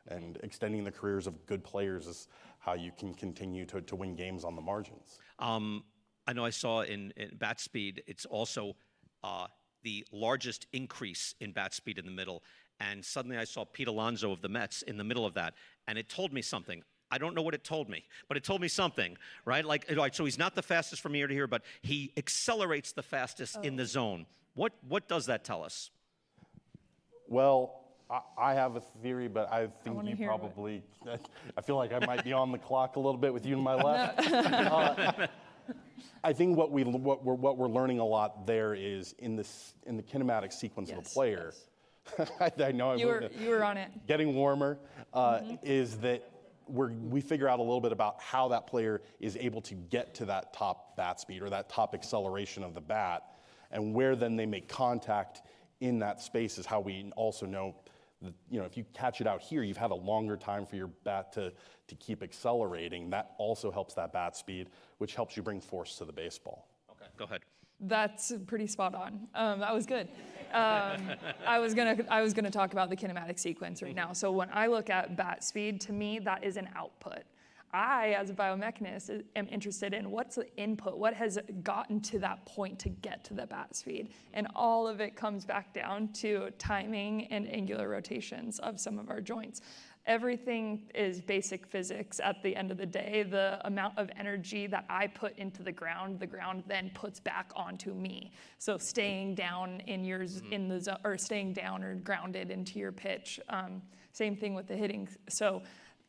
And extending the careers of good players is how you can continue to win games on the margins. I know I saw in bat speed, it's also the largest increase in bat speed in the middle. And suddenly I saw Pete Alonso of the Mets in the middle of that. And it told me something. I don't know what it told me, but it told me something, right? Like, so he's not the fastest from ear to ear, but he accelerates the fastest in the zone. What does that tell us? Well, I have a theory, but I think wanna you hear probably, I feel like I might be on the clock a little bit with you to my left. I think what we're learning a lot there is in the kinematic sequence of a player. I know You were on it. getting warmer, is that we figure out a little bit about how that player is able to get to that top bat speed or that top acceleration of the bat, and where then they make contact in that space is how we also know that, if you catch it out here, you've had a longer time for your bat to keep accelerating. That also helps that bat speed, which helps you bring force to the baseball. Okay, go ahead. That's pretty spot on. That was good. I was gonna talk about the kinematic sequence right now. So when I look at bat speed, to me that is an output. I, as a biomechanist, am interested in what's the input, what has gotten to that point to get to the bat speed, and all of it comes back down to timing and angular rotations of some of our joints. Everything is basic physics at the end of the day. The amount of energy that I put into the ground then puts back onto me. So staying down in the zone, or staying down or grounded into your pitch. Same thing with the hitting. So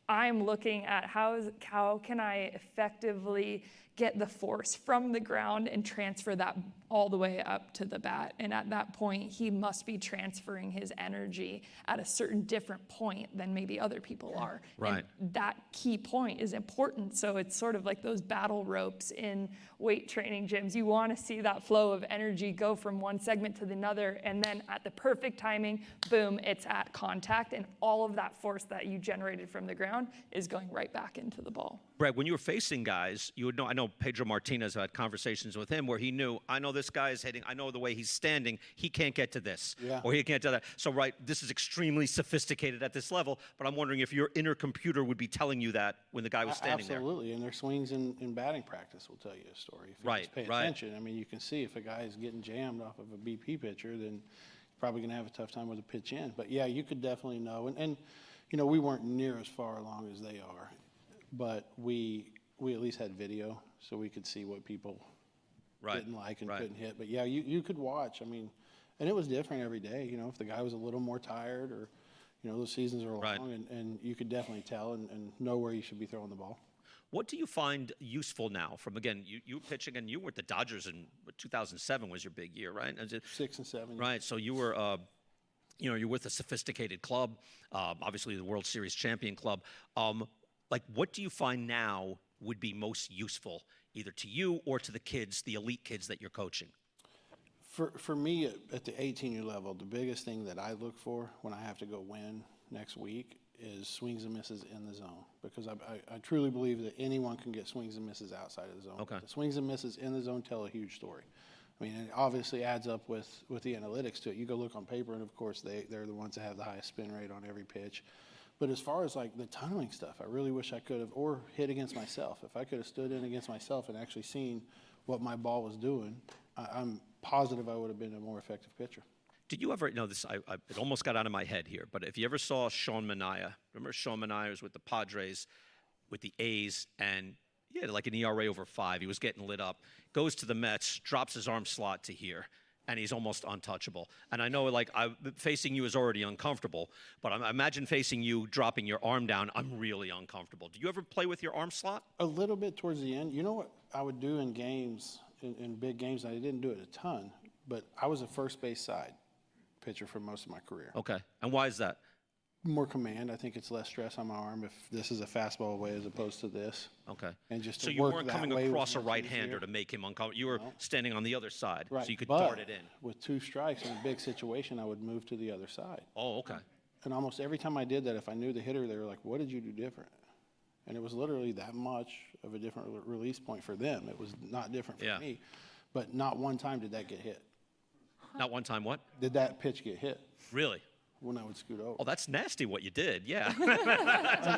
I'm looking at how can I effectively get the force from the ground and transfer that all the way up to the bat. And at that point, he must be transferring his energy at a certain different point than maybe other people are. Right. And that key point is important. So it's sort of like those battle ropes in weight training gyms. You want to see that flow of energy go from one segment to another, and then at the perfect timing, boom, it's at contact, and all of that force that you generated from the ground is going right back into the ball. Brad, when you were facing guys, you would know, I know Pedro Martinez, I had conversations with him where he knew, I know this guy is hitting, I know the way he's standing, he can't get to this, or he can't do that. So, right, this is extremely sophisticated at this level, but I'm wondering if your inner computer would be telling you that when the guy was standing Absolutely, and their swings in batting practice will tell you a story. If you just pay attention, I mean, you can see if a guy is getting jammed off of a BP pitcher, then he's probably going to have a tough time with a pitch in. But yeah, you could definitely know. And we weren't near as far along as they are, but we at least had video, so we could see what people didn't like and couldn't hit. But yeah, you could watch. I mean, and it was different every day. If the guy was a little more tired, or those seasons are long, and you could definitely tell and know where you should be throwing the ball. What do you find useful now from, again, you were pitching, and you were at the Dodgers in 2007 was your big year, right? 6 and 7. Right, so you were, you're with a sophisticated club, obviously the World Series champion club. What do you find now would be most useful, either to you or to the kids, the elite kids that you're coaching? For me, at the 18-year level, the biggest thing that I look for when I have to go win next week is swings and misses in the zone, because I truly believe that anyone can get swings and misses outside of the zone. Okay. The swings and misses in the zone tell a huge story. I mean, it obviously adds up with the analytics to it. You go look on paper, and of course they're the ones that have the highest spin rate on every pitch. But as far as like the tunneling stuff, I really wish I could have, or hit against myself. If I could have stood in against myself and actually seen what my ball was doing, I'm positive I would have been a more effective pitcher. Did you ever, this? It almost got out of my head here, but if you ever saw Sean Manaea, remember Sean Manaea was with the Padres, with the A's, and He had like an ERA over 5. He was getting lit up. Goes to the Mets, drops his arm slot to here, and he's almost untouchable. And I know, like, facing you is already uncomfortable, but I imagine facing you, dropping your arm down, I'm really uncomfortable. Do you ever play with your arm slot? A little bit towards the end. You know what I would do in games, in big games, I didn't do it a ton, but I was a first base side pitcher for most of my career. Okay. And why is that? More command. I think it's less stress on my arm if this is a fastball away as opposed to this. Okay. And just so to you work weren't that coming way was across a much right-hander easier. to make him uncomfortable. You were standing on the other side, Right. so you could but dart it in. with 2 strikes in a big situation, I would move to the other side. Oh, okay. And almost every time I did that, if I knew the hitter, they were like, what did you do different? And it was literally that much of a different release point for them. It was not different for me. But not one time did that get hit. Not one time what? Did that pitch get hit Really? when I would scoot over? Oh, that's nasty what you did, yeah. I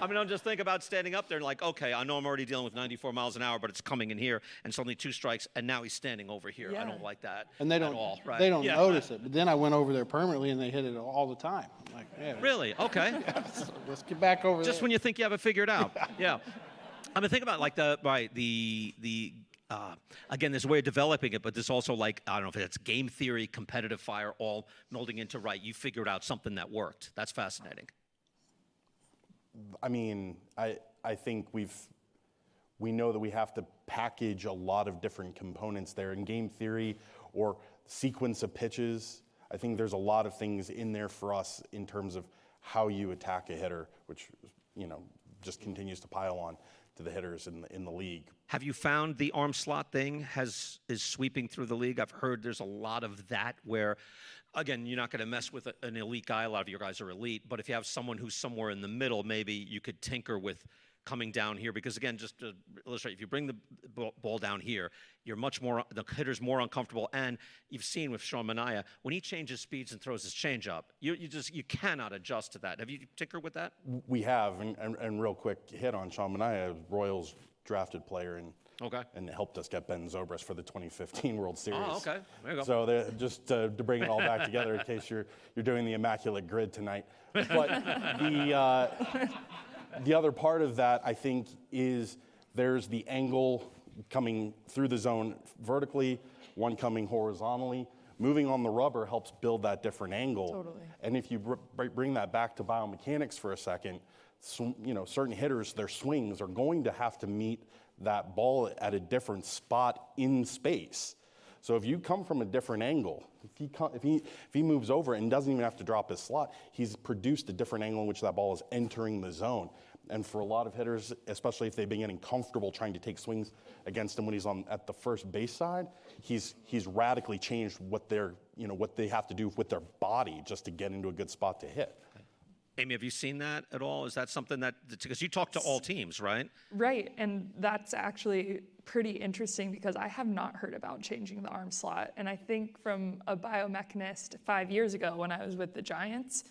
mean, I'm just thinking about standing up there and like, okay, I know I'm already dealing with 94 miles an hour, but it's coming in here, and it's only 2 strikes, and now he's standing over here. I Yeah. don't like that and they at don't, all, right? they don't Yeah. notice it. But then I went over there permanently, and they hit it all the time. I'm like, yeah, Really? Okay. let's get back over Just there. when you think you have it figured out. Yeah. I mean, think about like again, there's a way of developing it, but there's also like, I don't know if it's game theory, competitive fire, all melding into you figured out something that worked. That's fascinating. I mean, I think we know that we have to package a lot of different components there in game theory or sequence of pitches. I think there's a lot of things in there for us in terms of how you attack a hitter, which, just continues to pile on to the hitters in the league. Have you found the arm slot thing is sweeping through the league? I've heard there's a lot of that where, again, you're not going to mess with an elite guy. A lot of your guys are elite. But if you have someone who's somewhere in the middle, maybe you could tinker with coming down here. Because, again, just to illustrate, if you bring the ball down here, the hitter's more uncomfortable. And you've seen with Sean Manaea, when he changes speeds and throws his changeup, you cannot adjust to that. Have you tinkered with that? We have, and real quick hit on Sean Manaea, Royals drafted player and helped us get Ben Zobrist for the 2015 World Series. Oh, okay. There you go. So just to bring it all back together in case you're doing the immaculate grid tonight. But the other part of that, I think, is there's the angle coming through the zone vertically, one coming horizontally. Moving on the rubber helps build that different angle. Totally. And if you bring that back to biomechanics for a second, certain hitters, their swings are going to have to meet that ball at a different spot in space. So if you come from a different angle, if he moves over and doesn't even have to drop his slot, he's produced a different angle in which that ball is entering the zone. And for a lot of hitters, especially if they've been getting comfortable trying to take swings against him when he's at the first base side, he's radically changed what they have to do with their body just to get into a good spot to hit. Amy, have you seen that at all? Is that something because you talk to all teams, right? Right, and that's actually pretty interesting because I have not heard about changing the arm slot. And I think from a biomechanist 5 years ago when I was with the Giants,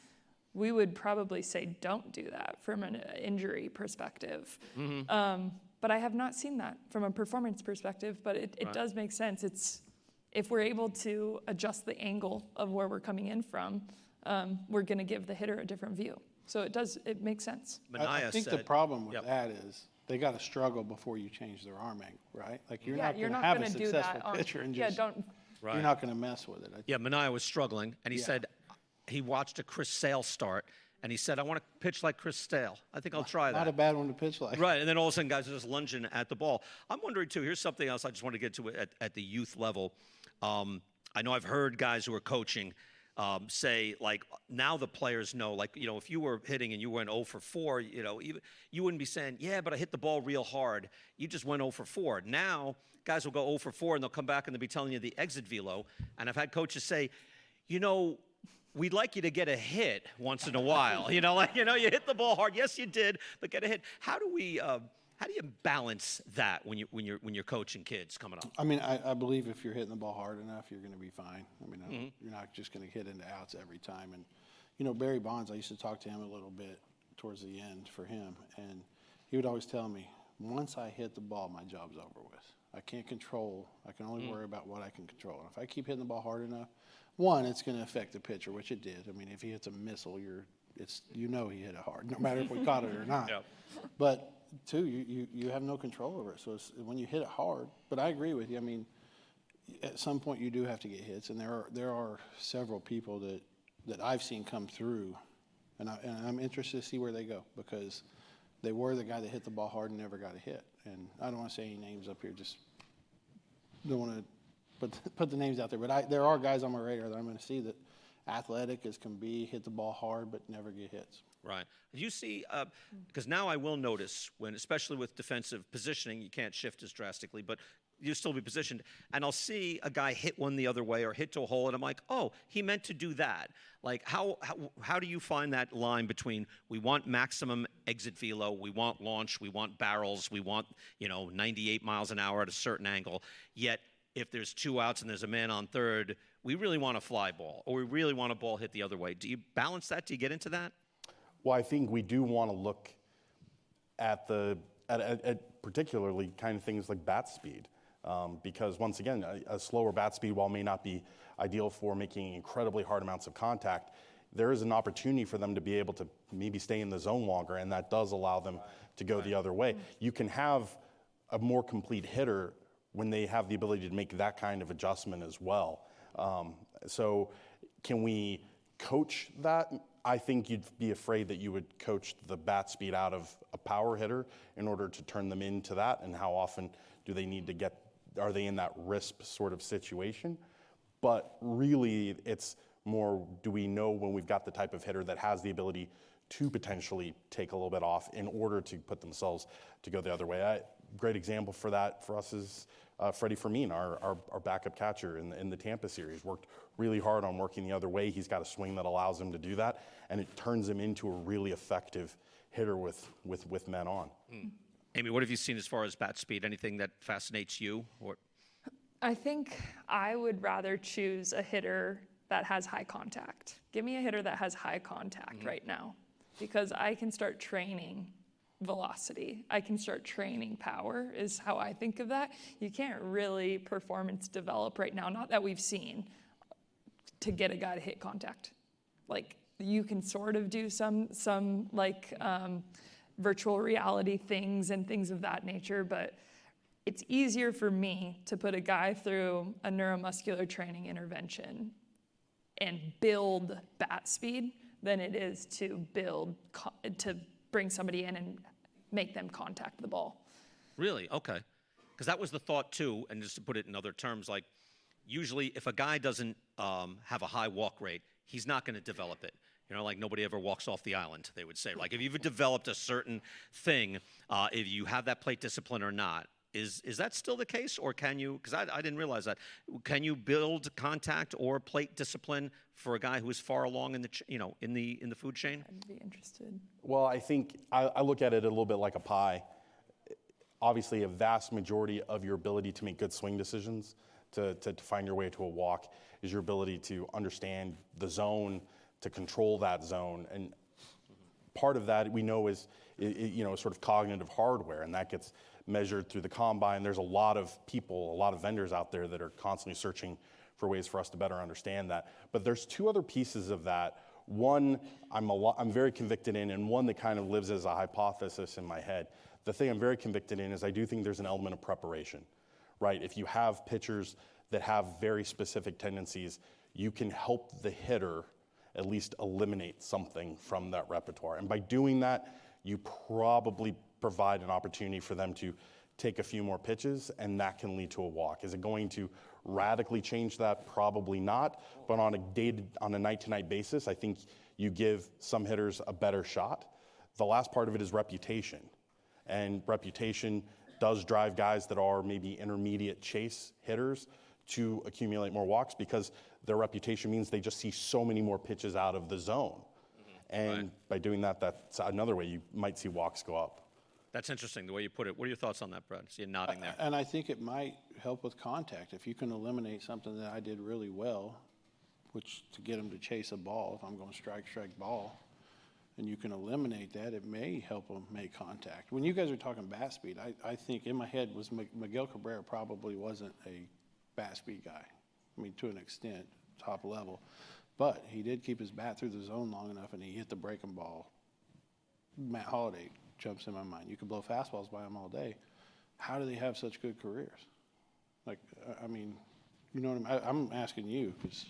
we would probably say don't do that from an injury perspective. Mm-hmm. But I have not seen that from a performance perspective, but it does make sense. If we're able to adjust the angle of where we're coming in from, we're going to give the hitter a different view. So it makes sense. I think the problem with that is they got to struggle before you change their arm angle, right? Like you're not going to have a successful pitcher and just you're not going to mess with it. Yeah, Manaea was struggling, and he said he watched a Chris Sale start, and he said, I want to pitch like Chris Sale. I think I'll try that. Not a bad one to pitch like. Right, and then all of a sudden guys are just lunging at the ball. I'm wondering, too, here's something else I just want to get to at the youth level. I know I've heard guys who are coaching say, like, now the players know, like, if you were hitting and you went 0 for 4, you wouldn't be saying, yeah, but I hit the ball real hard. You just went 0 for 4. Now, guys will go 0 for 4, and they'll come back and they'll be telling you the exit velo. And I've had coaches say, we'd like you to get a hit once in a while. You hit the ball hard. Yes, you did, but get a hit. How do you balance that when you're coaching kids coming up? I mean, I believe if you're hitting the ball hard enough, you're going to be fine. I mean, you're not just going to hit into outs every time. And, Barry Bonds, I used to talk to him a little bit towards the end for him. And he would always tell me, once I hit the ball, my job's over with. I can't control. I can only worry about what I can control. And if I keep hitting the ball hard enough, one, it's going to affect the pitcher, which it did. I mean, if he hits a missile, you're it's he hit it hard, no matter if we caught it or not. Yep. But two, you have no control over it. So it's, when you hit it hard, but I agree with you. I mean, at some point you do have to get hits, and there are several people that I've seen come through, and I'm interested to see where they go, because they were the guy that hit the ball hard and never got a hit. And I don't want to say any names up here, just don't want to put the names out there. But there are guys on my radar that I'm going to see that athletic as can be, hit the ball hard, but never get hits. Right. You see, because now I will notice when, especially with defensive positioning, you can't shift as drastically, but you still be positioned. And I'll see a guy hit one the other way or hit to a hole, and I'm like, oh, he meant to do that. Like, how do you find that line between we want maximum exit velo, we want launch, we want barrels, we want 98 miles an hour at a certain angle, yet if there's 2 outs and there's a man on third, we really want a fly ball, or we really want a ball hit the other way. Do you balance that? Do you get into that? Well, I think we do want to look at particularly kind of things like bat speed, because once again, a slower bat speed, while may not be ideal for making incredibly hard amounts of contact, there is an opportunity for them to be able to maybe stay in the zone longer, and that does allow them to go the other way. You can have a more complete hitter when they have the ability to make that kind of adjustment as well. So can we coach that? I think you'd be afraid that you would coach the bat speed out of a power hitter in order to turn them into that, and how often do they need to are they in that RISP sort of situation? But really, it's more, do we know when we've got the type of hitter that has the ability to potentially take a little bit off in order to put themselves to go the other way? Great example for that for us is Freddie Fermin, our backup catcher in the Tampa series. Worked really hard on working the other way. He's got a swing that allows him to do that, and it turns him into a really effective hitter with men on. Amy, what have you seen as far as bat speed? Anything that fascinates you? Or I think I would rather choose a hitter that has high contact. Give me a hitter that has high contact right now, because I can start training velocity. I can start training power, is how I think of that. You can't really performance develop right now, not that we've seen, to get a guy to hit contact. Like, you can sort of do some like virtual reality things and things of that nature, but it's easier for me to put a guy through a neuromuscular training intervention and build bat speed than it is to bring somebody in and make them contact the ball. Really? Okay. Because that was the thought too, and just to put it in other terms, like usually if a guy doesn't have a high walk rate, he's not going to develop it. Like nobody ever walks off the island, they would say. Like if you've developed a certain thing, if you have that plate discipline or not, is that still the case, or can you? Because I didn't realize that. Can you build contact or plate discipline for a guy who is far along in the in the food chain? I'd be interested. Well, I think I look at it a little bit like a pie. Obviously, a vast majority of your ability to make good swing decisions, to find your way to a walk, is your ability to understand the zone, to control that zone, and part of that we know is sort of cognitive hardware, and that gets measured through the combine. There's a lot of people, a lot of vendors out there that are constantly searching for ways for us to better understand that. But there's two other pieces of that. One I'm very convicted in, and one that kind of lives as a hypothesis in my head. The thing I'm very convicted in is I do think there's an element of preparation, right? If you have pitchers that have very specific tendencies, you can help the hitter at least eliminate something from that repertoire. And by doing that, you probably provide an opportunity for them to take a few more pitches, and that can lead to a walk. Is it going to radically change that? Probably not. But on a night-to-night basis, I think you give some hitters a better shot. The last part of it is reputation. And reputation does drive guys that are maybe intermediate chase hitters to accumulate more walks, because their reputation means they just see so many more pitches out of the zone. And by doing that, that's another way you might see walks go up. That's interesting, the way you put it. What are your thoughts on that, Brad? See you nodding there. And I think it might help with contact. If you can eliminate something that I did really well, which to get them to chase a ball, if I'm going strike ball, and you can eliminate that, it may help them make contact. When you guys are talking bat speed, I think in my head was Miguel Cabrera probably wasn't a bat speed guy. I mean, to an extent, top level. But he did keep his bat through the zone long enough, and he hit the breaking ball. Matt Holliday jumps in my mind. You could blow fastballs by him all day. How do they have such good careers? Like, I mean, you know what I'm asking you, because,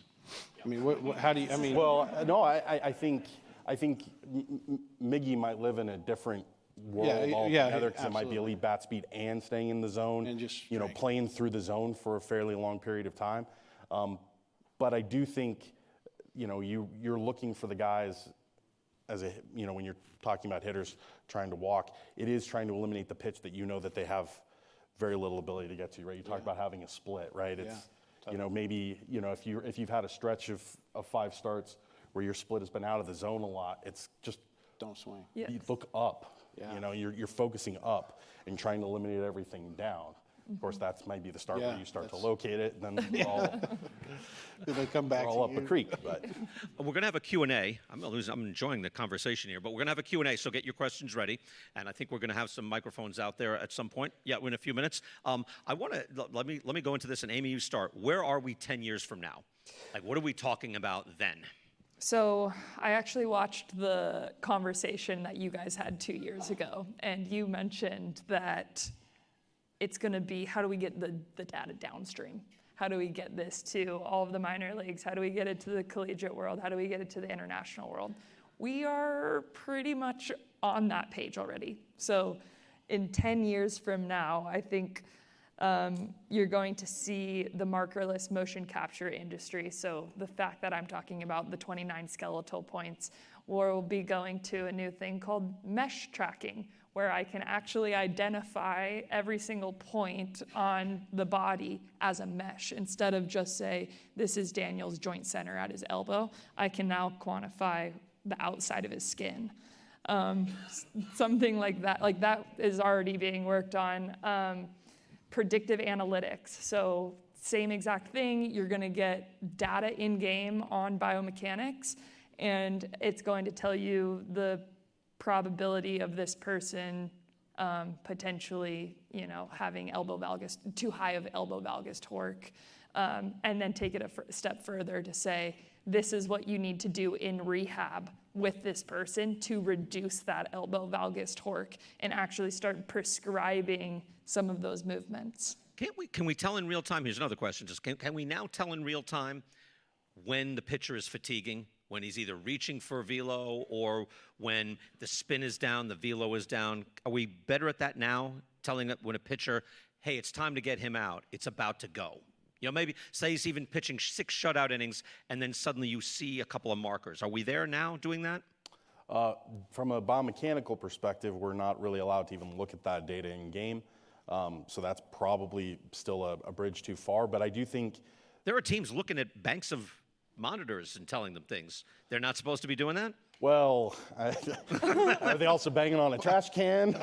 I mean, how do you, I mean. Well, no, I think Miggy might live in a different world altogether, because it might be elite bat speed and staying in the zone, And just playing through the zone for a fairly long period of time. But I do think, you're looking for the guys as when you're talking about hitters trying to walk, it is trying to eliminate the pitch that that they have very little ability to get to, right? You talk about having a split, right? It's, maybe, if you've had a stretch of 5 starts where your split has been out of the zone a lot, it's just don't swing. Yes. You look up. Yeah. You're focusing up and trying to eliminate everything down. Of course, that might be the start where you start to locate it, and then They come back all to up the creek. But We're going to have a Q&A. I'm enjoying the conversation here, but we're going to have a Q&A, so get your questions ready. And I think we're going to have some microphones out there at some point. Yeah, in a few minutes. I want to let me go into this, and Amy, you start. Where are we 10 years from now? Like, what are we talking about then? So I actually watched the conversation that you guys had 2 years ago, and you mentioned that it's going to be, how do we get the data downstream? How do we get this to all of the minor leagues? How do we get it to the collegiate world? How do we get it to the international world? We are pretty much on that page already. So in 10 years from now, I think you're going to see the markerless motion capture industry. So the fact that I'm talking about the 29 skeletal points, we'll be going to a new thing called mesh tracking, where I can actually identify every single point on the body as a mesh. Instead of just say, this is Daniel's joint center at his elbow, I can now quantify the outside of his skin. Something like that is already being worked on. Predictive analytics, so same exact thing, you're gonna get data in-game on biomechanics, and it's going to tell you the probability of this person potentially, having too high of elbow valgus torque, and then take it a step further to say, this is what you need to do in rehab with this person to reduce that elbow valgus torque and actually start prescribing some of those movements. Can we tell in real time? Here's another question. Just can we now tell in real time when the pitcher is fatiguing, when he's either reaching for velo or when the spin is down, the velo is down? Are we better at that now, telling when a pitcher, hey, it's time to get him out, it's about to go? Maybe say he's even pitching 6 shutout innings, and then suddenly you see a couple of markers. Are we there now doing that? From a biomechanical perspective, we're not really allowed to even look at that data in game. So that's probably still a bridge too far. But I do think there are teams looking at banks of monitors and telling them things. They're not supposed to be doing that? Well, are they also banging on a trash can?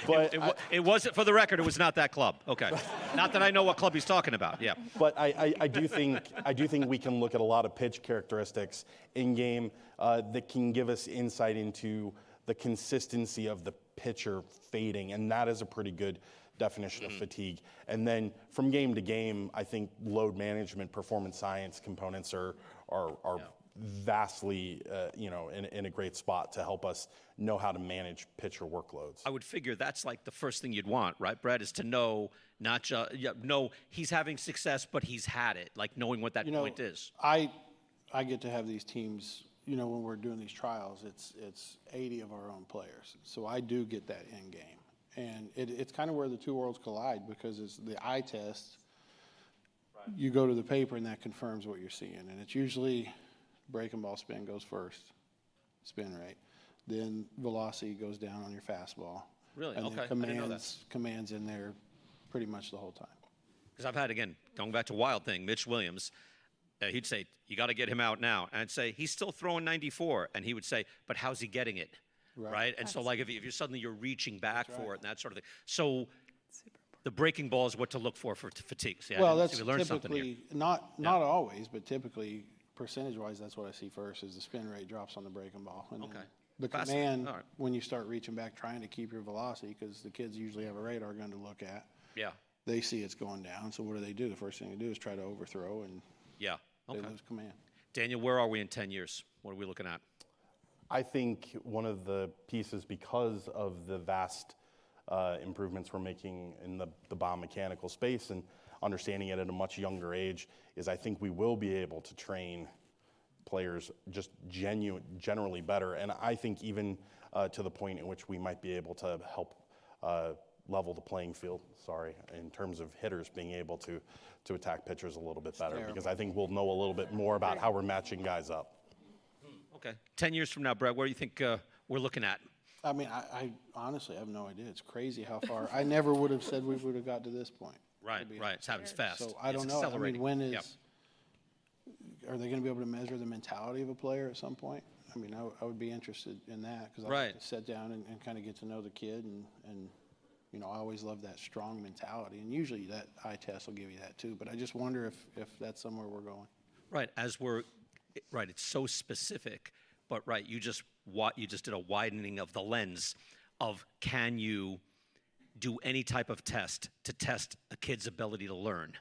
But it wasn't, for the record, it was not that club. Okay. Not that I know what club he's talking about. Yeah. But I do think we can look at a lot of pitch characteristics in game that can give us insight into the consistency of the pitcher fading, and that is a pretty good definition of fatigue. And then from game to game, I think load management, performance science components are vastly, in a great spot to help us know how to manage pitcher workloads. I would figure that's like the first thing you'd want, right, Brad, is to know not just know he's having success, but he's had it, like knowing what that point is. I get to have these teams. When we're doing these trials, it's 80 of our own players, so I do get that in game, and it's kind of where the two worlds collide, because it's the eye test. Right. You go to the paper, and that confirms what you're seeing, and it's usually breaking ball spin goes first, spin rate, then velocity goes down on your fastball. Really? And Okay. then commands in there pretty much the whole time. Because I've had, again, going back to Wild thing, Mitch Williams, he'd say, you got to get him out now. And I'd say, he's still throwing 94. And he would say, but how's he getting it? Right? And so, like, if you're suddenly you're reaching back for it and that sort of thing. So the breaking ball is what to look for fatigue. See, Well, that's we learned something here. typically, not always, but typically, percentage-wise, that's what I see first, is the spin rate drops on the breaking ball. And Okay. The Fascinating. command, All right. when you start reaching back, trying to keep your velocity, because the kids usually have a radar gun to look at. Yeah. They see it's going down, so what do? The first thing they do is try to overthrow and Yeah. They Okay. lose command. Daniel, where are we in 10 years? What are we looking at? I think one of the pieces, because of the vast improvements we're making in the biomechanical space and understanding it at a much younger age, is I think we will be able to train players just generally better. And I think even to the point in which we might be able to help level the playing field, in terms of hitters being able to attack pitchers a little bit better. Because I think we'll know a little bit more about how we're matching guys up. Okay. 10 years from now, Brad, where do you think we're looking at? I mean, I honestly have no idea. It's crazy how far. I never would have said we would have got to this point. Right. It happens fast. So I don't It's know. I mean, accelerating. when is? Yep. Are they going to be able to measure the mentality of a player at some point? I mean, I would be interested in that because I like to sit down and kind of get to know the kid and you know, I always love that strong mentality, and usually that eye test will give you that too. But I just wonder if that's somewhere we're going. Right. It's so specific, but you just did a widening of the lens of can you do any type of test to test a kid's ability to learn,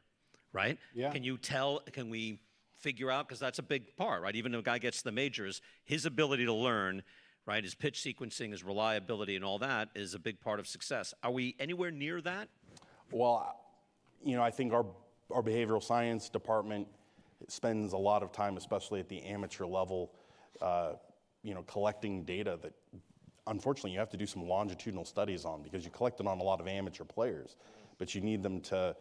right? Yeah. Can we figure out, because that's a big part, right? Even though a guy gets to the majors, his ability to learn, right, his pitch sequencing, his reliability, and all that is a big part of success. Are we anywhere near that? Well, you know, I think our behavioral science department spends a lot of time, especially at the amateur level, you know, collecting data that unfortunately you have to do some longitudinal studies on, because you collect it on a lot of amateur players, but you need them to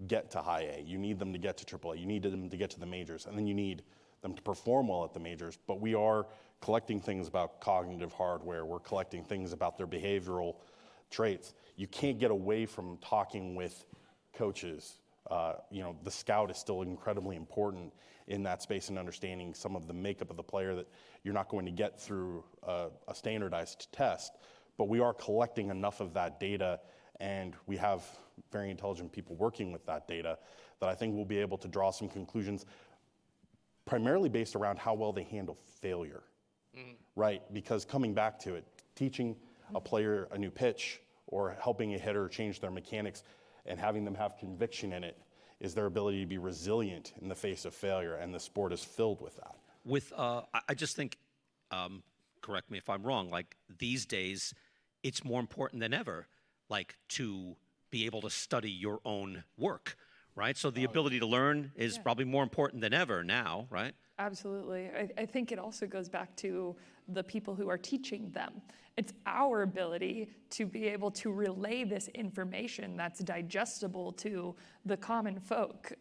get to high A, you need them to get to AAA, you need them to get to the majors, and then you need them to perform well at the majors. But we are collecting things about cognitive hardware, we're collecting things about their behavioral traits. You can't get away from talking with coaches. You know, the scout is still incredibly important in that space and understanding some of the makeup of the player that you're not going to get through a standardized test. But we are collecting enough of that data, and we have very intelligent people working with that data that I think we'll be able to draw some conclusions primarily based around how well they handle failure, right? Because coming back to it, teaching a player a new pitch or helping a hitter change their mechanics and having them have conviction in it is their ability to be resilient in the face of failure, and the sport is filled with that. I just think, correct me if I'm wrong, like these days, it's more important than ever, like to be able to study your own work, right? So the ability to learn is probably more important than ever now, right? Absolutely. I think it also goes back to the people who are teaching them. It's our ability to be able to relay this information that's digestible to the common folk.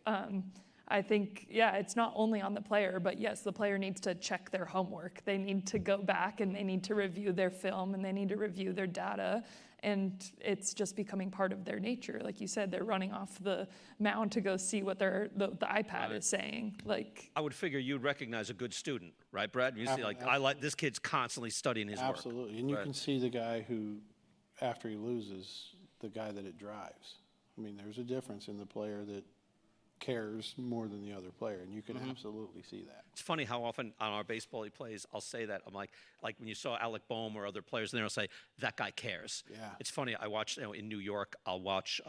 I think, it's not only on the player, but yes, the player needs to check their homework. They need to go back and they need to review their film and they need to review their data. And it's just becoming part of their nature. Like you said, they're running off the mound to go see what the iPad is saying. Like, I would figure you'd recognize a good student, right, Brad? You see, like, I like this kid's constantly studying his work. Absolutely, and you can see the guy who, after he loses, the guy that it drives. I mean, there's a difference in the player that cares more than the other player, and you can absolutely see that. It's funny how often on our Basebally Plays, I'll say that. I'm like when you saw Alec Boehm or other players, and they'll say, that guy cares. Yeah. It's funny, I watched, in New York, I'll watch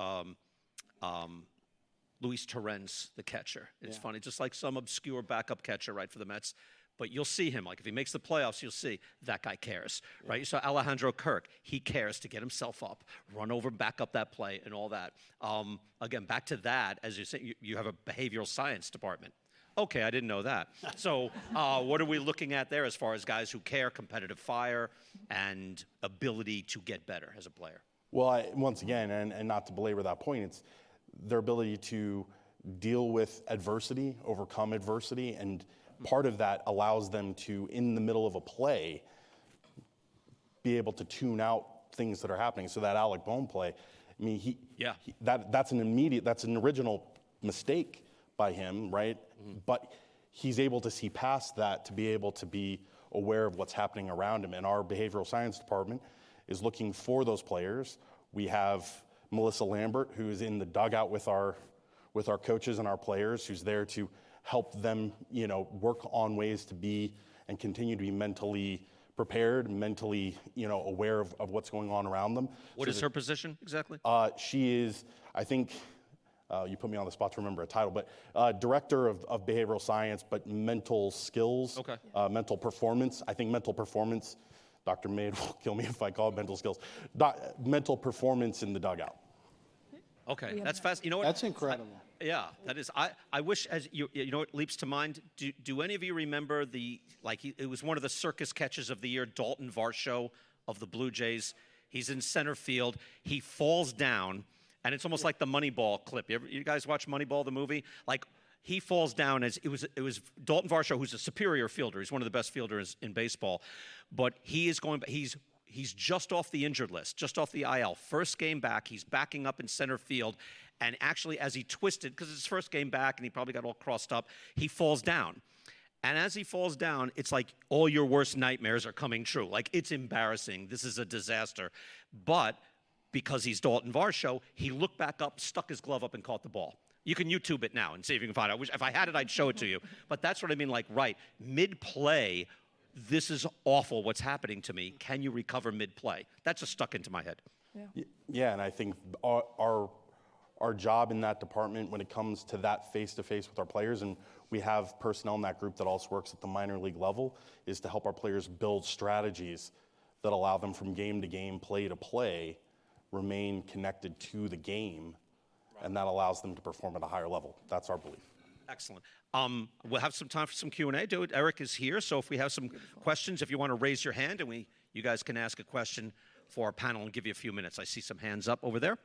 Luis Torrens, the catcher. It's funny, just like some obscure backup catcher, right, for the Mets. But you'll see him, like if he makes the playoffs, you'll see that guy cares, right? You saw Alejandro Kirk, he cares to get himself up, run over, back up that play and all that. Again, back to that, as you say, you have a behavioral science department. Okay, I didn't know that. So what are we looking at there as far as guys who care, competitive fire, and ability to get better as a player? Well, once again, and not to belabor that point, it's their ability to deal with adversity, overcome adversity, and part of that allows them to, in the middle of a play, be able to tune out things that are happening. So that Alec Boehm play, I mean, that's an original mistake by him, right? But he's able to see past that to be able to be aware of what's happening around him. And our behavioral science department is looking for those players. We have Melissa Lambert, who is in the dugout with our coaches and our players, who's there to help them, work on ways to be and continue to be mentally prepared, mentally, aware of what's going on around them. What is her position exactly? She is, I think, You put me on the spot to remember a title, but director of behavioral science, but mental skills, Okay. Mental performance. I think mental performance, Dr. Maid will kill me if I call it mental skills, mental performance in the dugout. Okay, that's fast. You know what? That's incredible. Yeah, that is. I wish, as you know, what leaps to mind. Do any of you remember it was one of the circus catches of the year, Dalton Varsho of the Blue Jays. He's in center field. He falls down, and it's almost like the Moneyball clip. You guys watch Moneyball, the movie? Like, he falls down as it was Dalton Varsho, who's a superior fielder. He's one of the best fielders in baseball, but he is going. He's just off the injured list, just off the IL. First game back, he's backing up in center field, and actually, as he twisted, because it's his first game back, and he probably got all crossed up, he falls down. And as he falls down, it's like all your worst nightmares are coming true. Like, it's embarrassing. This is a disaster. But because he's Dalton Varsho, he looked back up, stuck his glove up, and caught the ball. You can YouTube it now and see if you can find it. If I had it, I'd show it to you. But that's what I mean, like, right, mid-play, this is awful what's happening to me. Can you recover mid-play? That's just stuck into my head. Yeah, and I think our job in that department when it comes to that face-to-face with our players, and we have personnel in that group that also works at the minor league level, is to help our players build strategies that allow them from game to game, play to play, remain connected to the game, and that allows them to perform at a higher level. That's our belief. Excellent. We'll have some time for some Q&A. Eric is here, so if we have some questions, if you want to raise your hand, and you guys can ask a question for our panel and give you a few minutes. I see some hands up over there.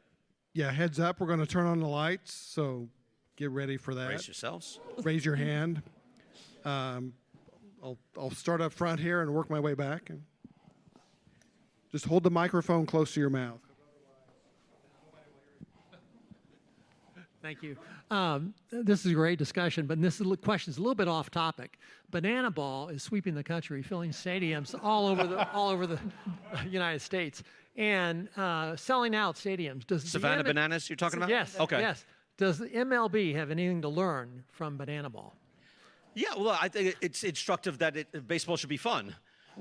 Yeah, heads up. We're going to turn on the lights, so get ready for that. Brace yourselves. Raise your hand. I'll start up front here and work my way back. And just hold the microphone close to your mouth. Thank you. This is a great discussion, but this question is a little bit off topic. Banana ball is sweeping the country, filling stadiums all over the United States, and selling out stadiums. Does Savannah Bananas you're talking about? Yes. Okay. Yes. Does the MLB have anything to learn from banana ball? Yeah, well, I think it's instructive that baseball should be fun,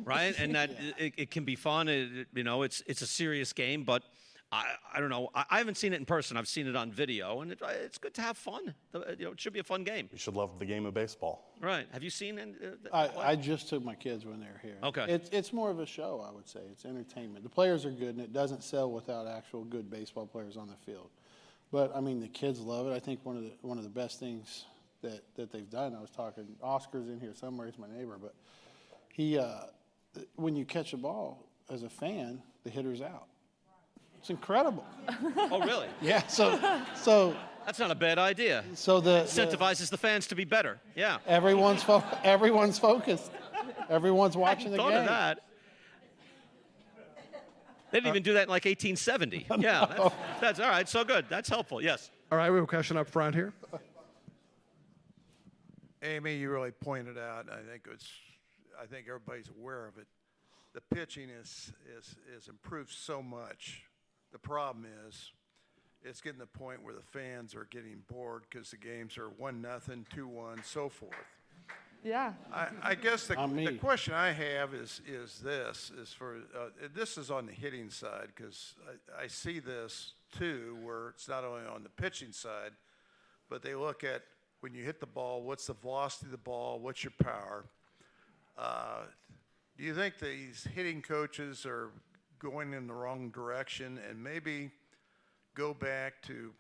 right? And that it can be fun. It's a serious game, but I don't know. I haven't seen it in person. I've seen it on video, and it's good to have fun. It should be a fun game. You should love the game of baseball. Right. Have you seen it? I just took my kids when they were here. Okay. It's more of a show, I would say. It's entertainment. The players are good, and it doesn't sell without actual good baseball players on the field. But I mean, the kids love it. I think one of the best things that they've done. I was talking. Oscar's in here somewhere. He's my neighbor, but he when you catch a ball as a fan, the hitter's out. It's incredible. Oh, really? Yeah. So That's not a bad idea. so Incentivizes the fans to be better. Yeah. everyone's focused. Everyone's watching the Thought game. of that. They didn't even do that in like 1870. Yeah. That's all right. So good. That's helpful. Yes. All right, we have a question up front here. Amy, you really pointed out, I think everybody's aware of it. The pitching is improved so much. The problem is it's getting to the point where the fans are getting bored because the games are 1-0, 2-1, so forth. Yeah. I guess the me. question I have is this is on the hitting side, because I see this too, where it's not only on the pitching side, but they look at when you hit the ball, what's the velocity of the ball, what's your power. Do you think these hitting coaches are going in the wrong direction and maybe go back to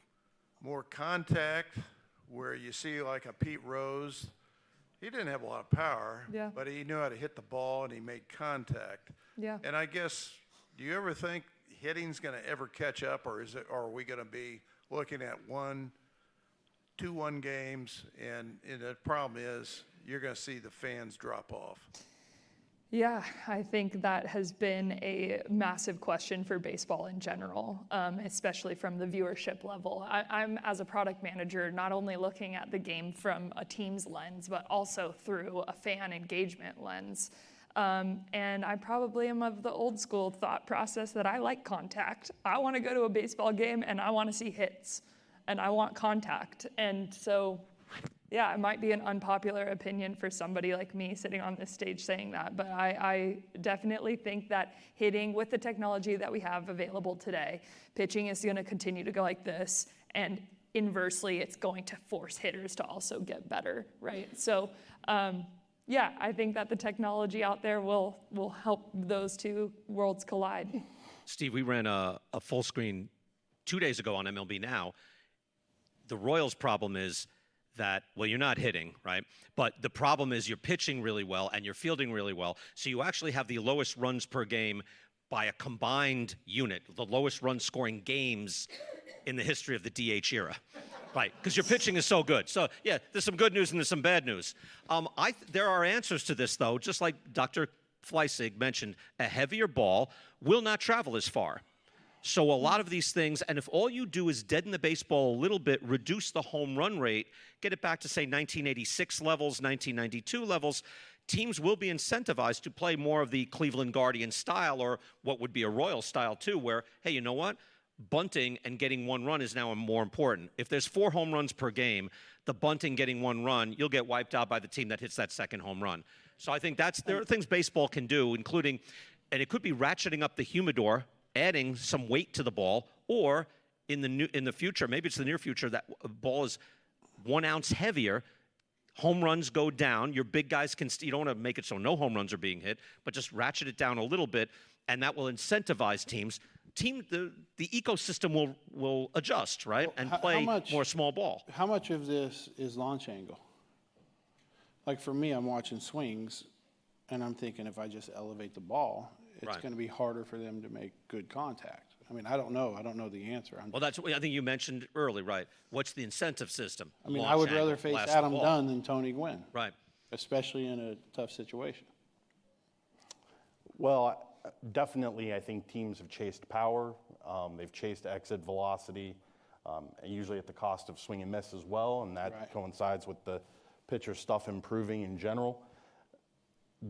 more contact, where you see like a Pete Rose? He didn't have a lot of power, Yeah. but he knew how to hit the ball and he made contact. Yeah. And I guess, do you ever think hitting's going to ever catch up, or are we going to be looking at 2-1 games, and the problem is you're going to see the fans drop off? Yeah, I think that has been a massive question for baseball in general, especially from the viewership level. I'm, as a product manager, not only looking at the game from a team's lens, but also through a fan engagement lens. And I probably am of the old school thought process that I like contact. I want to go to a baseball game and I want to see hits and I want contact. And so, yeah, it might be an unpopular opinion for somebody like me sitting on this stage saying that, but I definitely think that hitting with the technology that we have available today, pitching is going to continue to go like this. And inversely, it's going to force hitters to also get better, right? So, yeah, I think that the technology out there will help those two worlds collide. Steve, we ran a full screen 2 days ago on MLB Now. The Royals' problem is that, well, you're not hitting, right? But the problem is you're pitching really well and you're fielding really well. So you actually have the lowest runs per game by a combined unit, the lowest run scoring games in the history of the DH era, right? Because your pitching is so good. So yeah, there's some good news and there's some bad news. There are answers to this though, just like Dr. Fleissig mentioned, a heavier ball will not travel as far. So a lot of these things, and if all you do is deaden the baseball a little bit, reduce the home run rate, get it back to say 1986 levels, 1992 levels, teams will be incentivized to play more of the Cleveland Guardian style, or what would be a Royal style too, where, hey, you know what? Bunting and getting one run is now more important. If there's 4 home runs per game, the bunting getting one run, you'll get wiped out by the team that hits that second home run. So I think there are things baseball can do, including, and it could be ratcheting up the humidor, adding some weight to the ball, or in the future, maybe it's the near future, that ball is 1 ounce heavier. Home runs go down. Your big guys you don't want to make it so no home runs are being hit, but just ratchet it down a little bit, and that will incentivize teams. The ecosystem will adjust, right, and play more small ball. How much of this is launch angle? Like for me, I'm watching swings, and I'm thinking if I just elevate the ball, it's Right. going to be harder for them to make good contact. I mean, I don't know. I don't know the answer. Well, that's what I think you mentioned early, right? What's the incentive system? I mean, Launch I would angle, rather face blast the Adam ball. Dunn than Tony Gwynn, Right. especially in a tough situation. Well, definitely, I think teams have chased power. They've chased exit velocity, usually at the cost of swing and miss as well, and that Right. coincides with the pitcher stuff improving in general.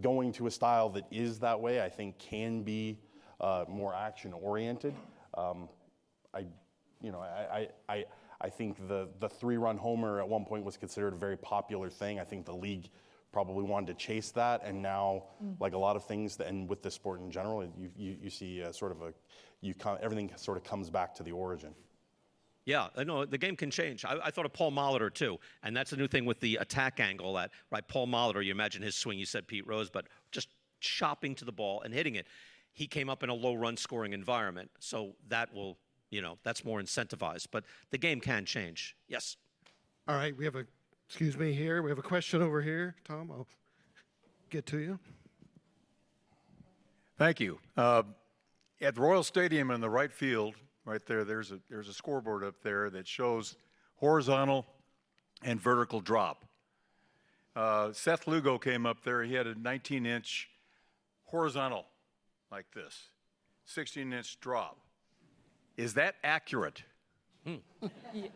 Going to a style that is that way, I think, can be more action-oriented. I think the 3-run homer at one point was considered a very popular thing. I think the league probably wanted to chase that, and now, like a lot of things, and with the sport in general, you see everything sort of comes back to the origin. Yeah, I know the game can change. I thought of Paul Molitor too, and that's a new thing with the attack angle. That right, Paul Molitor. You imagine his swing. You said Pete Rose, but just chopping to the ball and hitting it. He came up in a low-run scoring environment, so that will, that's more incentivized. But the game can change. Yes. All right, we have a question over here. Tom, I'll get to you. Thank you. At the Royal Stadium in the right field, right there, there's a scoreboard up there that shows horizontal and vertical drop. Seth Lugo came up there. He had a 19-inch horizontal like this, 16-inch drop. Is that accurate?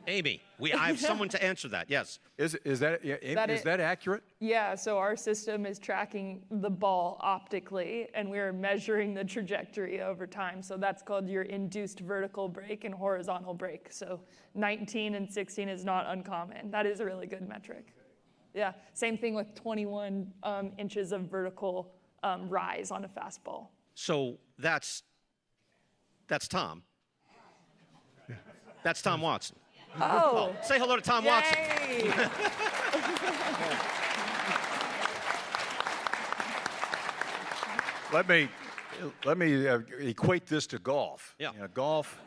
Amy, I have someone to answer that. Yes. Is that accurate? Yeah, so our system is tracking the ball optically, and we're measuring the trajectory over time. So that's called your induced vertical break and horizontal break. So 19 and 16 is not uncommon. That is a really good metric. Yeah, same thing with 21 inches of vertical rise on a fastball. So that's Tom. That's Tom Watson. Oh. Say hello to Tom Watson. Yay! Let me equate this to golf. Yeah. Golf,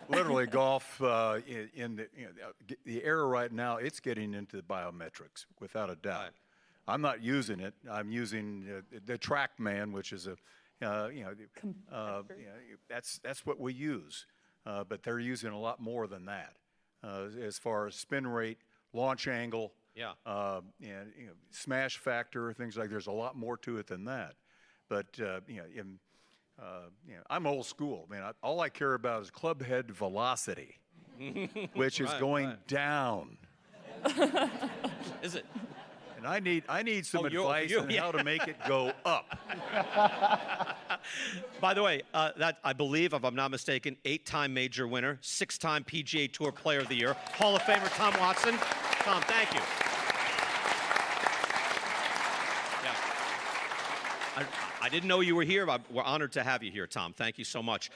literally golf. In the era right now, it's getting into the biometrics without a doubt. Right. I'm not using it. I'm using the TrackMan, which is that's what we use. But they're using a lot more than that, as far as spin rate, launch angle, Yeah. and smash factor, things like. There's a lot more to it than that. But I'm old school, man. All I care about is club head velocity, which is going down. Is it? And I need some Oh, advice on how to make it go up. By the way, that I believe, if I'm not mistaken, 8-time major winner, 6-time PGA Tour Player of the Year, Hall of Famer Tom Watson. Tom, thank you. Yeah. I didn't know you were here. We're honored to have you here, Tom. Thank you so much.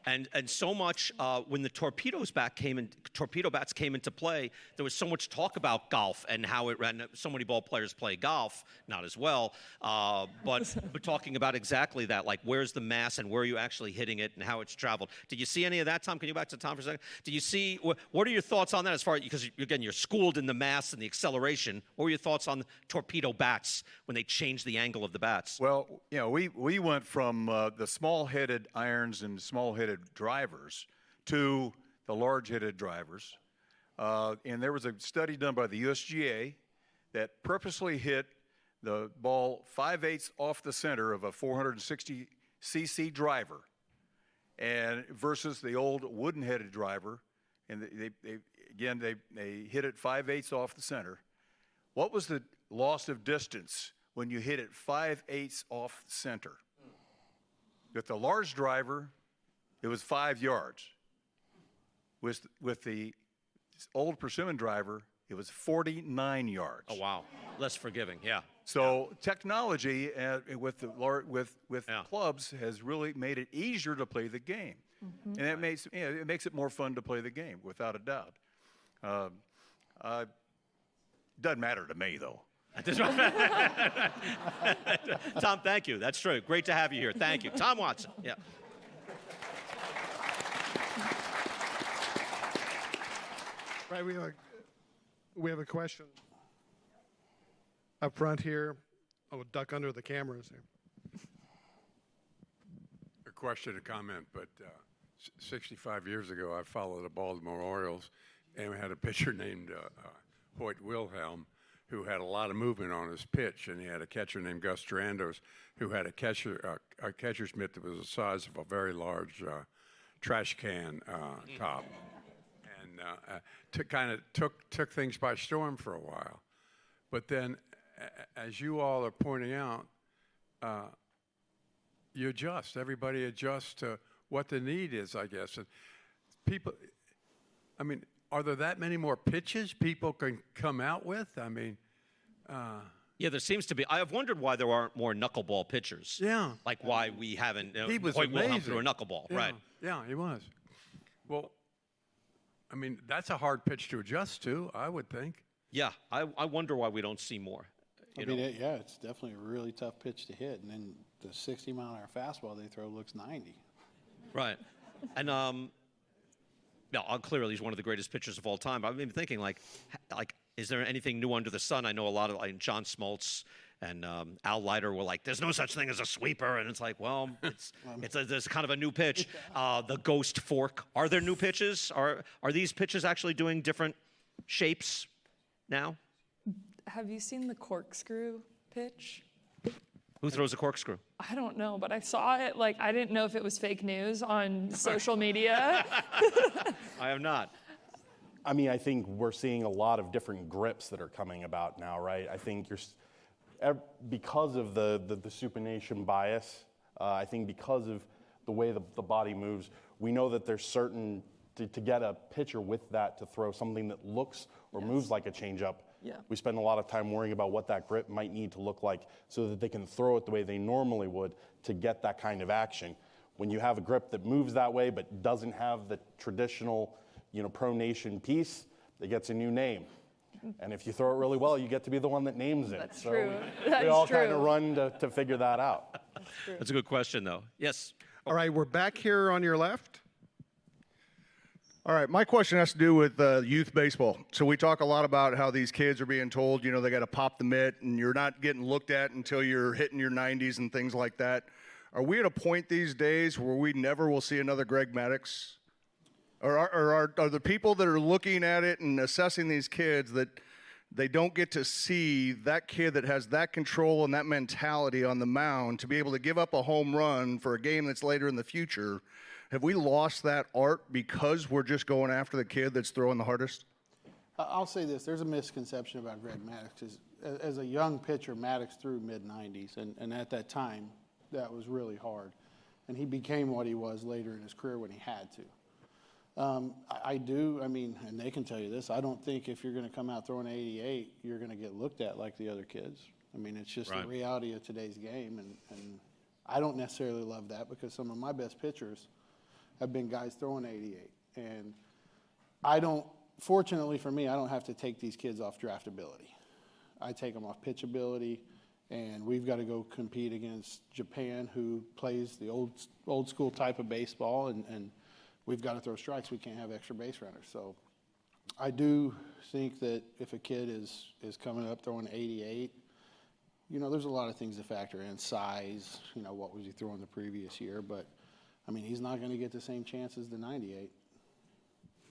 And so much when the torpedo bats came into play, there was so much talk about golf and how it ran. So many ball players play golf, not as well, but talking about exactly that, like where's the mass and where are you actually hitting it and how it's traveled. Did you see any of that, Tom? Can you go back to Tom for a second? Did you see, what are your thoughts on that as far as, because again, you're schooled in the mass and the acceleration. What were your thoughts on torpedo bats when they changed the angle of the bats? Well, you know, we went from the small-headed irons and small-headed drivers to the large-headed drivers. And there was a study done by the USGA that purposely hit the ball 5/8 off the center of a 460 cc driver, and versus the old wooden-headed driver, and they hit it 5/8 off the center. What was the loss of distance when you hit it 5/8 off center? With the large driver, it was 5 yards. With the old persimmon driver, it was 49 yards. Oh wow, less forgiving, yeah. So technology with Yeah. clubs has really made it easier to play the game, and it makes it more fun to play the game without a doubt. Doesn't matter to me though. Tom, thank you. That's true. Great to have you here. Thank you. Tom Watson. Yeah. Right, we have a question up front here. I will duck under the cameras here. A question, a comment, but 65 years ago, I followed the Baltimore Orioles, and we had a pitcher named Hoyt Wilhelm, who had a lot of movement on his pitch, and he had a catcher named Gus Durandos, who had a catcher's mitt that was the size of a very large trash can top, and took things by storm for a while. But then, as you all are pointing out, you adjust. Everybody adjusts to what the need is, I guess. And people, I mean, are there that many more pitches people can come out with? I mean, yeah, there seems to be. I have wondered why there aren't more knuckleball pitchers. Yeah. Like why we haven't. He was Hoyt Wilhelm amazing. threw a knuckleball, yeah, right? Yeah, he was. Well, I mean, that's a hard pitch to adjust to, I would think. Yeah, I wonder why we don't see more. You know? Yeah, it's definitely a really tough pitch to hit, and then the 60-mile-an-hour fastball they throw looks 90. Right. And clearly he's one of the greatest pitchers of all time. But I've been thinking, like, is there anything new under the sun? I know a lot of, like, John Smoltz and Al Leiter were like, there's no such thing as a sweeper. And it's like, well, there's kind of a new pitch. The ghost fork. Are there new pitches? Are these pitches actually doing different shapes now? Have you seen the corkscrew pitch? Who throws a corkscrew? I don't know, but I saw it. Like, I didn't know if it was fake news on social media. I have not. I mean, I think we're seeing a lot of different grips that are coming about now, right? I think because of the supination bias, I think because of the way the body moves, we know that there's certain, to get a pitcher with that to throw something that looks or moves like a changeup, we spend a lot of time worrying about what that grip might need to look like so that they can throw it the way they normally would to get that kind of action. When you have a grip that moves that way but doesn't have the traditional, pronation piece, it gets a new name. And if you throw it really well, you get to be the one that names it. That's so true. We all kind of run to figure that out. That's a good question, though. Yes. All right, we're back here on your left. All right, my question has to do with youth baseball. So we talk a lot about how these kids are being told, they got to pop the mitt, and you're not getting looked at until you're hitting your 90s and things like that. Are we at a point these days where we never will see another Greg Maddux? Or are the people that are looking at it and assessing these kids that they don't get to see that kid that has that control and that mentality on the mound to be able to give up a home run for a game that's later in the future? Have we lost that art because we're just going after the kid that's throwing the hardest? I'll say this. There's a misconception about Greg Maddux. As a young pitcher, Maddux threw mid-90s, and at that time, that was really hard. And he became what he was later in his career when he had to. And they can tell you this, I don't think if you're going to come out throwing 88, you're going to get looked at like the other kids. I mean, it's just the reality of today's game, and I don't necessarily love that because some of my best pitchers have been guys throwing 88. And fortunately for me, I don't have to take these kids off draftability. I take them off pitchability, and we've got to go compete against Japan, who plays the old school type of baseball, and we've got to throw strikes. We can't have extra base runners. So I do think that if a kid is coming up throwing 88, there's a lot of things to factor in. Size, what was he throwing the previous year? But, he's not going to get the same chance as the 98.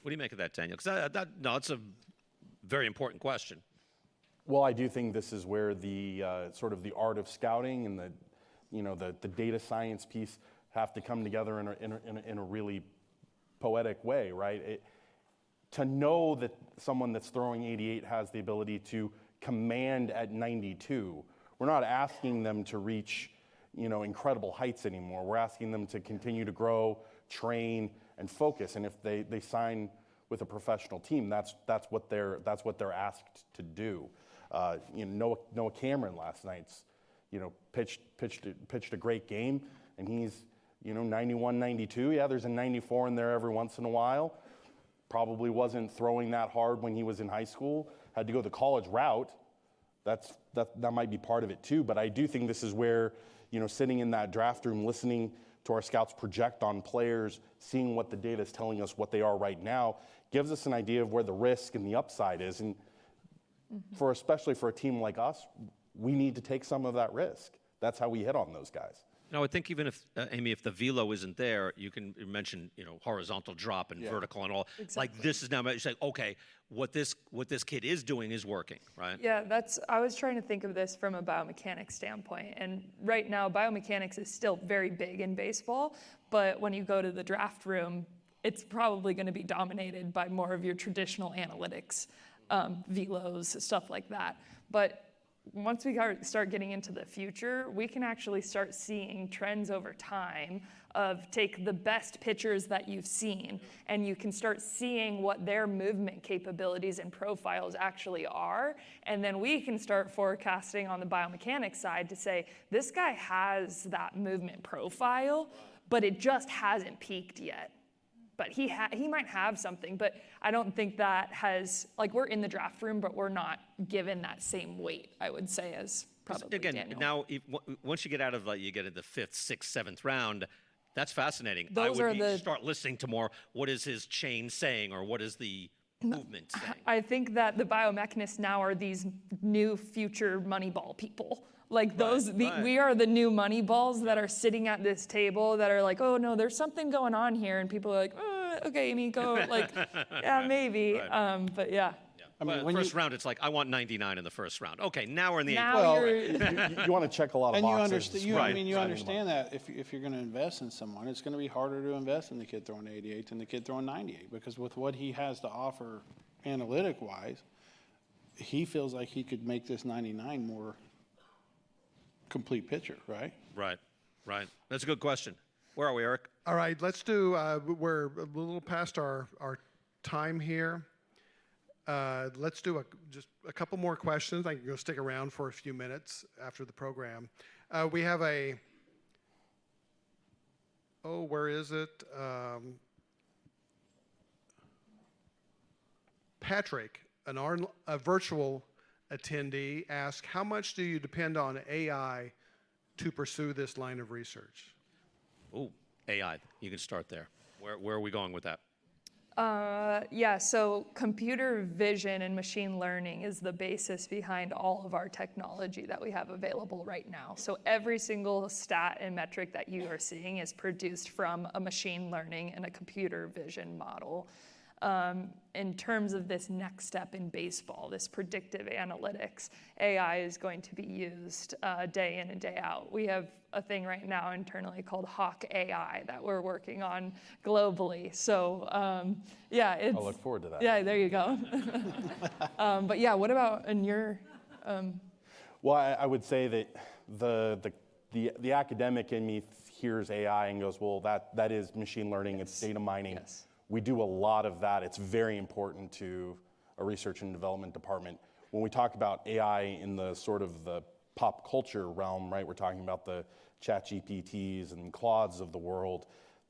What do you make of that, Daniel? Because it's a very important question. Well, I do think this is where the sort of the art of scouting and the data science piece have to come together in a really poetic way, right? To know that someone that's throwing 88 has the ability to command at 92, we're not asking them to reach, incredible heights anymore. We're asking them to continue to grow, train, and focus. And if they sign with a professional team, that's what they're asked to do. Noah Cameron last night's, pitched a great game, and he's 91, 92. Yeah, there's a 94 in there every once in a while. Probably wasn't throwing that hard when he was in high school. Had to go the college route. That might be part of it too. But I do think this is where, sitting in that draft room, listening to our scouts project on players, seeing what the data is telling us what they are right now, gives us an idea of where the risk and the upside is. And especially for a team like us, we need to take some of that risk. That's how we hit on those guys. I would think even if, Amy, if the velo isn't there, you mention, horizontal drop and vertical and all. Exactly. Like this is now, you say, okay, what this kid is doing is working, right? Yeah, I was trying to think of this from a biomechanics standpoint. And right now, biomechanics is still very big in baseball. But when you go to the draft room, it's probably going to be dominated by more of your traditional analytics, velos, stuff like that. But once we start getting into the future, we can actually start seeing trends over time of take the best pitchers that you've seen, and you can start seeing what their movement capabilities and profiles actually are. And then we can start forecasting on the biomechanics side to say, this guy has that movement profile, but it just hasn't peaked yet. But he might have something, but I don't think that has, we're in the draft room, but we're not given that same weight, I would say, as probably again, Daniel. Now, once you get out of, you get into the 5th, 6th, 7th round, that's fascinating. Those I would start listening to more, what is his chain saying, or what is the movement saying? I think that the biomechanists now are these new future Moneyball people. We are the new money balls that are sitting at this table that are like, oh no, there's something going on here, and people are like, okay, Amy, go, yeah, maybe, Right. But yeah. First round, it's like, I want 99 in the first round. Okay, now we're in the 8th Now round. You want to check a lot of boxes. You understand that if you're going to invest in someone, it's going to be harder to invest in the kid throwing 88 than the kid throwing 98, because with what he has to offer analytic-wise, he feels like he could make this 99 more complete pitcher, right? Right. That's a good question. Where are we, Eric? All right, let's do, we're a little past our time here. Let's do just a couple more questions. I can go stick around for a few minutes after the program. We have where is it? Patrick, a virtual attendee, asked, how much do you depend on AI to pursue this line of research? Ooh, AI. You can start there. Where are we going with that? So computer vision and machine learning is the basis behind all of our technology that we have available right now. So every single stat and metric that you are seeing is produced from a machine learning and a computer vision model. In terms of this next step in baseball, this predictive analytics, AI is going to be used day in and day out. We have a thing right now internally called Hawk AI that we're working on globally. So I look forward to that. Yeah, there you go. But yeah, what about in your? Well, I would say that the academic in me hears AI and goes, well, that is machine learning. It's data mining. Yes. We do a lot of that. It's very important to a research and development department. When we talk about AI in the sort of the pop culture realm, right, we're talking about the ChatGPTs and Claudes of the world.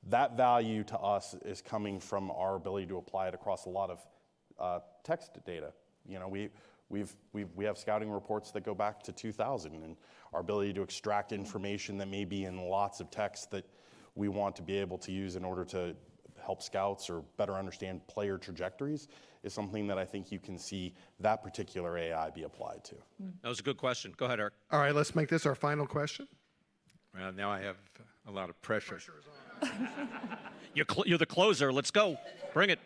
that value to us is coming from our ability to apply it across a lot of text data. You know, we have scouting reports that go back to 2000, and our ability to extract information that may be in lots of text that we want to be able to use in order to help scouts or better understand player trajectories is something that I think you can see that particular AI be applied to. That was a good question. Go ahead, Eric. All right, let's make this our final question. Well, now I have a lot of pressure. You're the closer. Let's go. Bring it.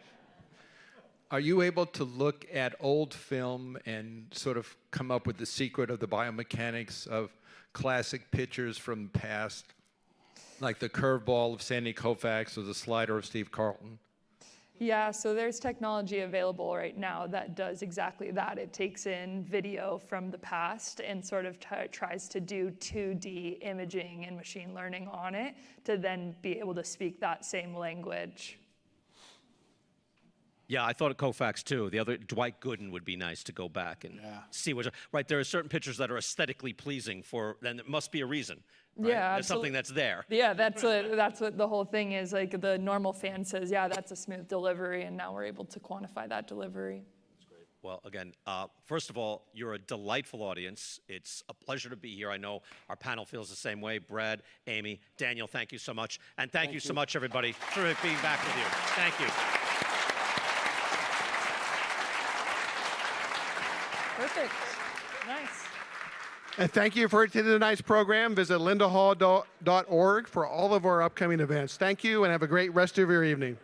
Are you able to look at old film and sort of come up with the secret of the biomechanics of classic pitchers from the past, like the curveball of Sandy Koufax or the slider of Steve Carlton? Yeah, so there's technology available right now that does exactly that. It takes in video from the past and sort of tries to do 2D imaging and machine learning on it to then be able to speak that same language. Yeah, I thought of Koufax too. The other Dwight Gooden would be nice to go back and see what. Right, there are certain pictures that are aesthetically pleasing for, and it must be a reason. Right? Yeah, there's something that's there. Yeah, that's what the whole thing is. Like the normal fan says, yeah, that's a smooth delivery, and now we're able to quantify that delivery. Well, again, first of all, you're a delightful audience. It's a pleasure to be here. I know our panel feels the same way. Brad, Amy, Daniel, thank you so much, and thank you so much, everybody, for being back with you. Thank you. Perfect. Nice. And thank you for attending tonight's program. Visit lindahall.org for all of our upcoming events. Thank you, and have a great rest of your evening.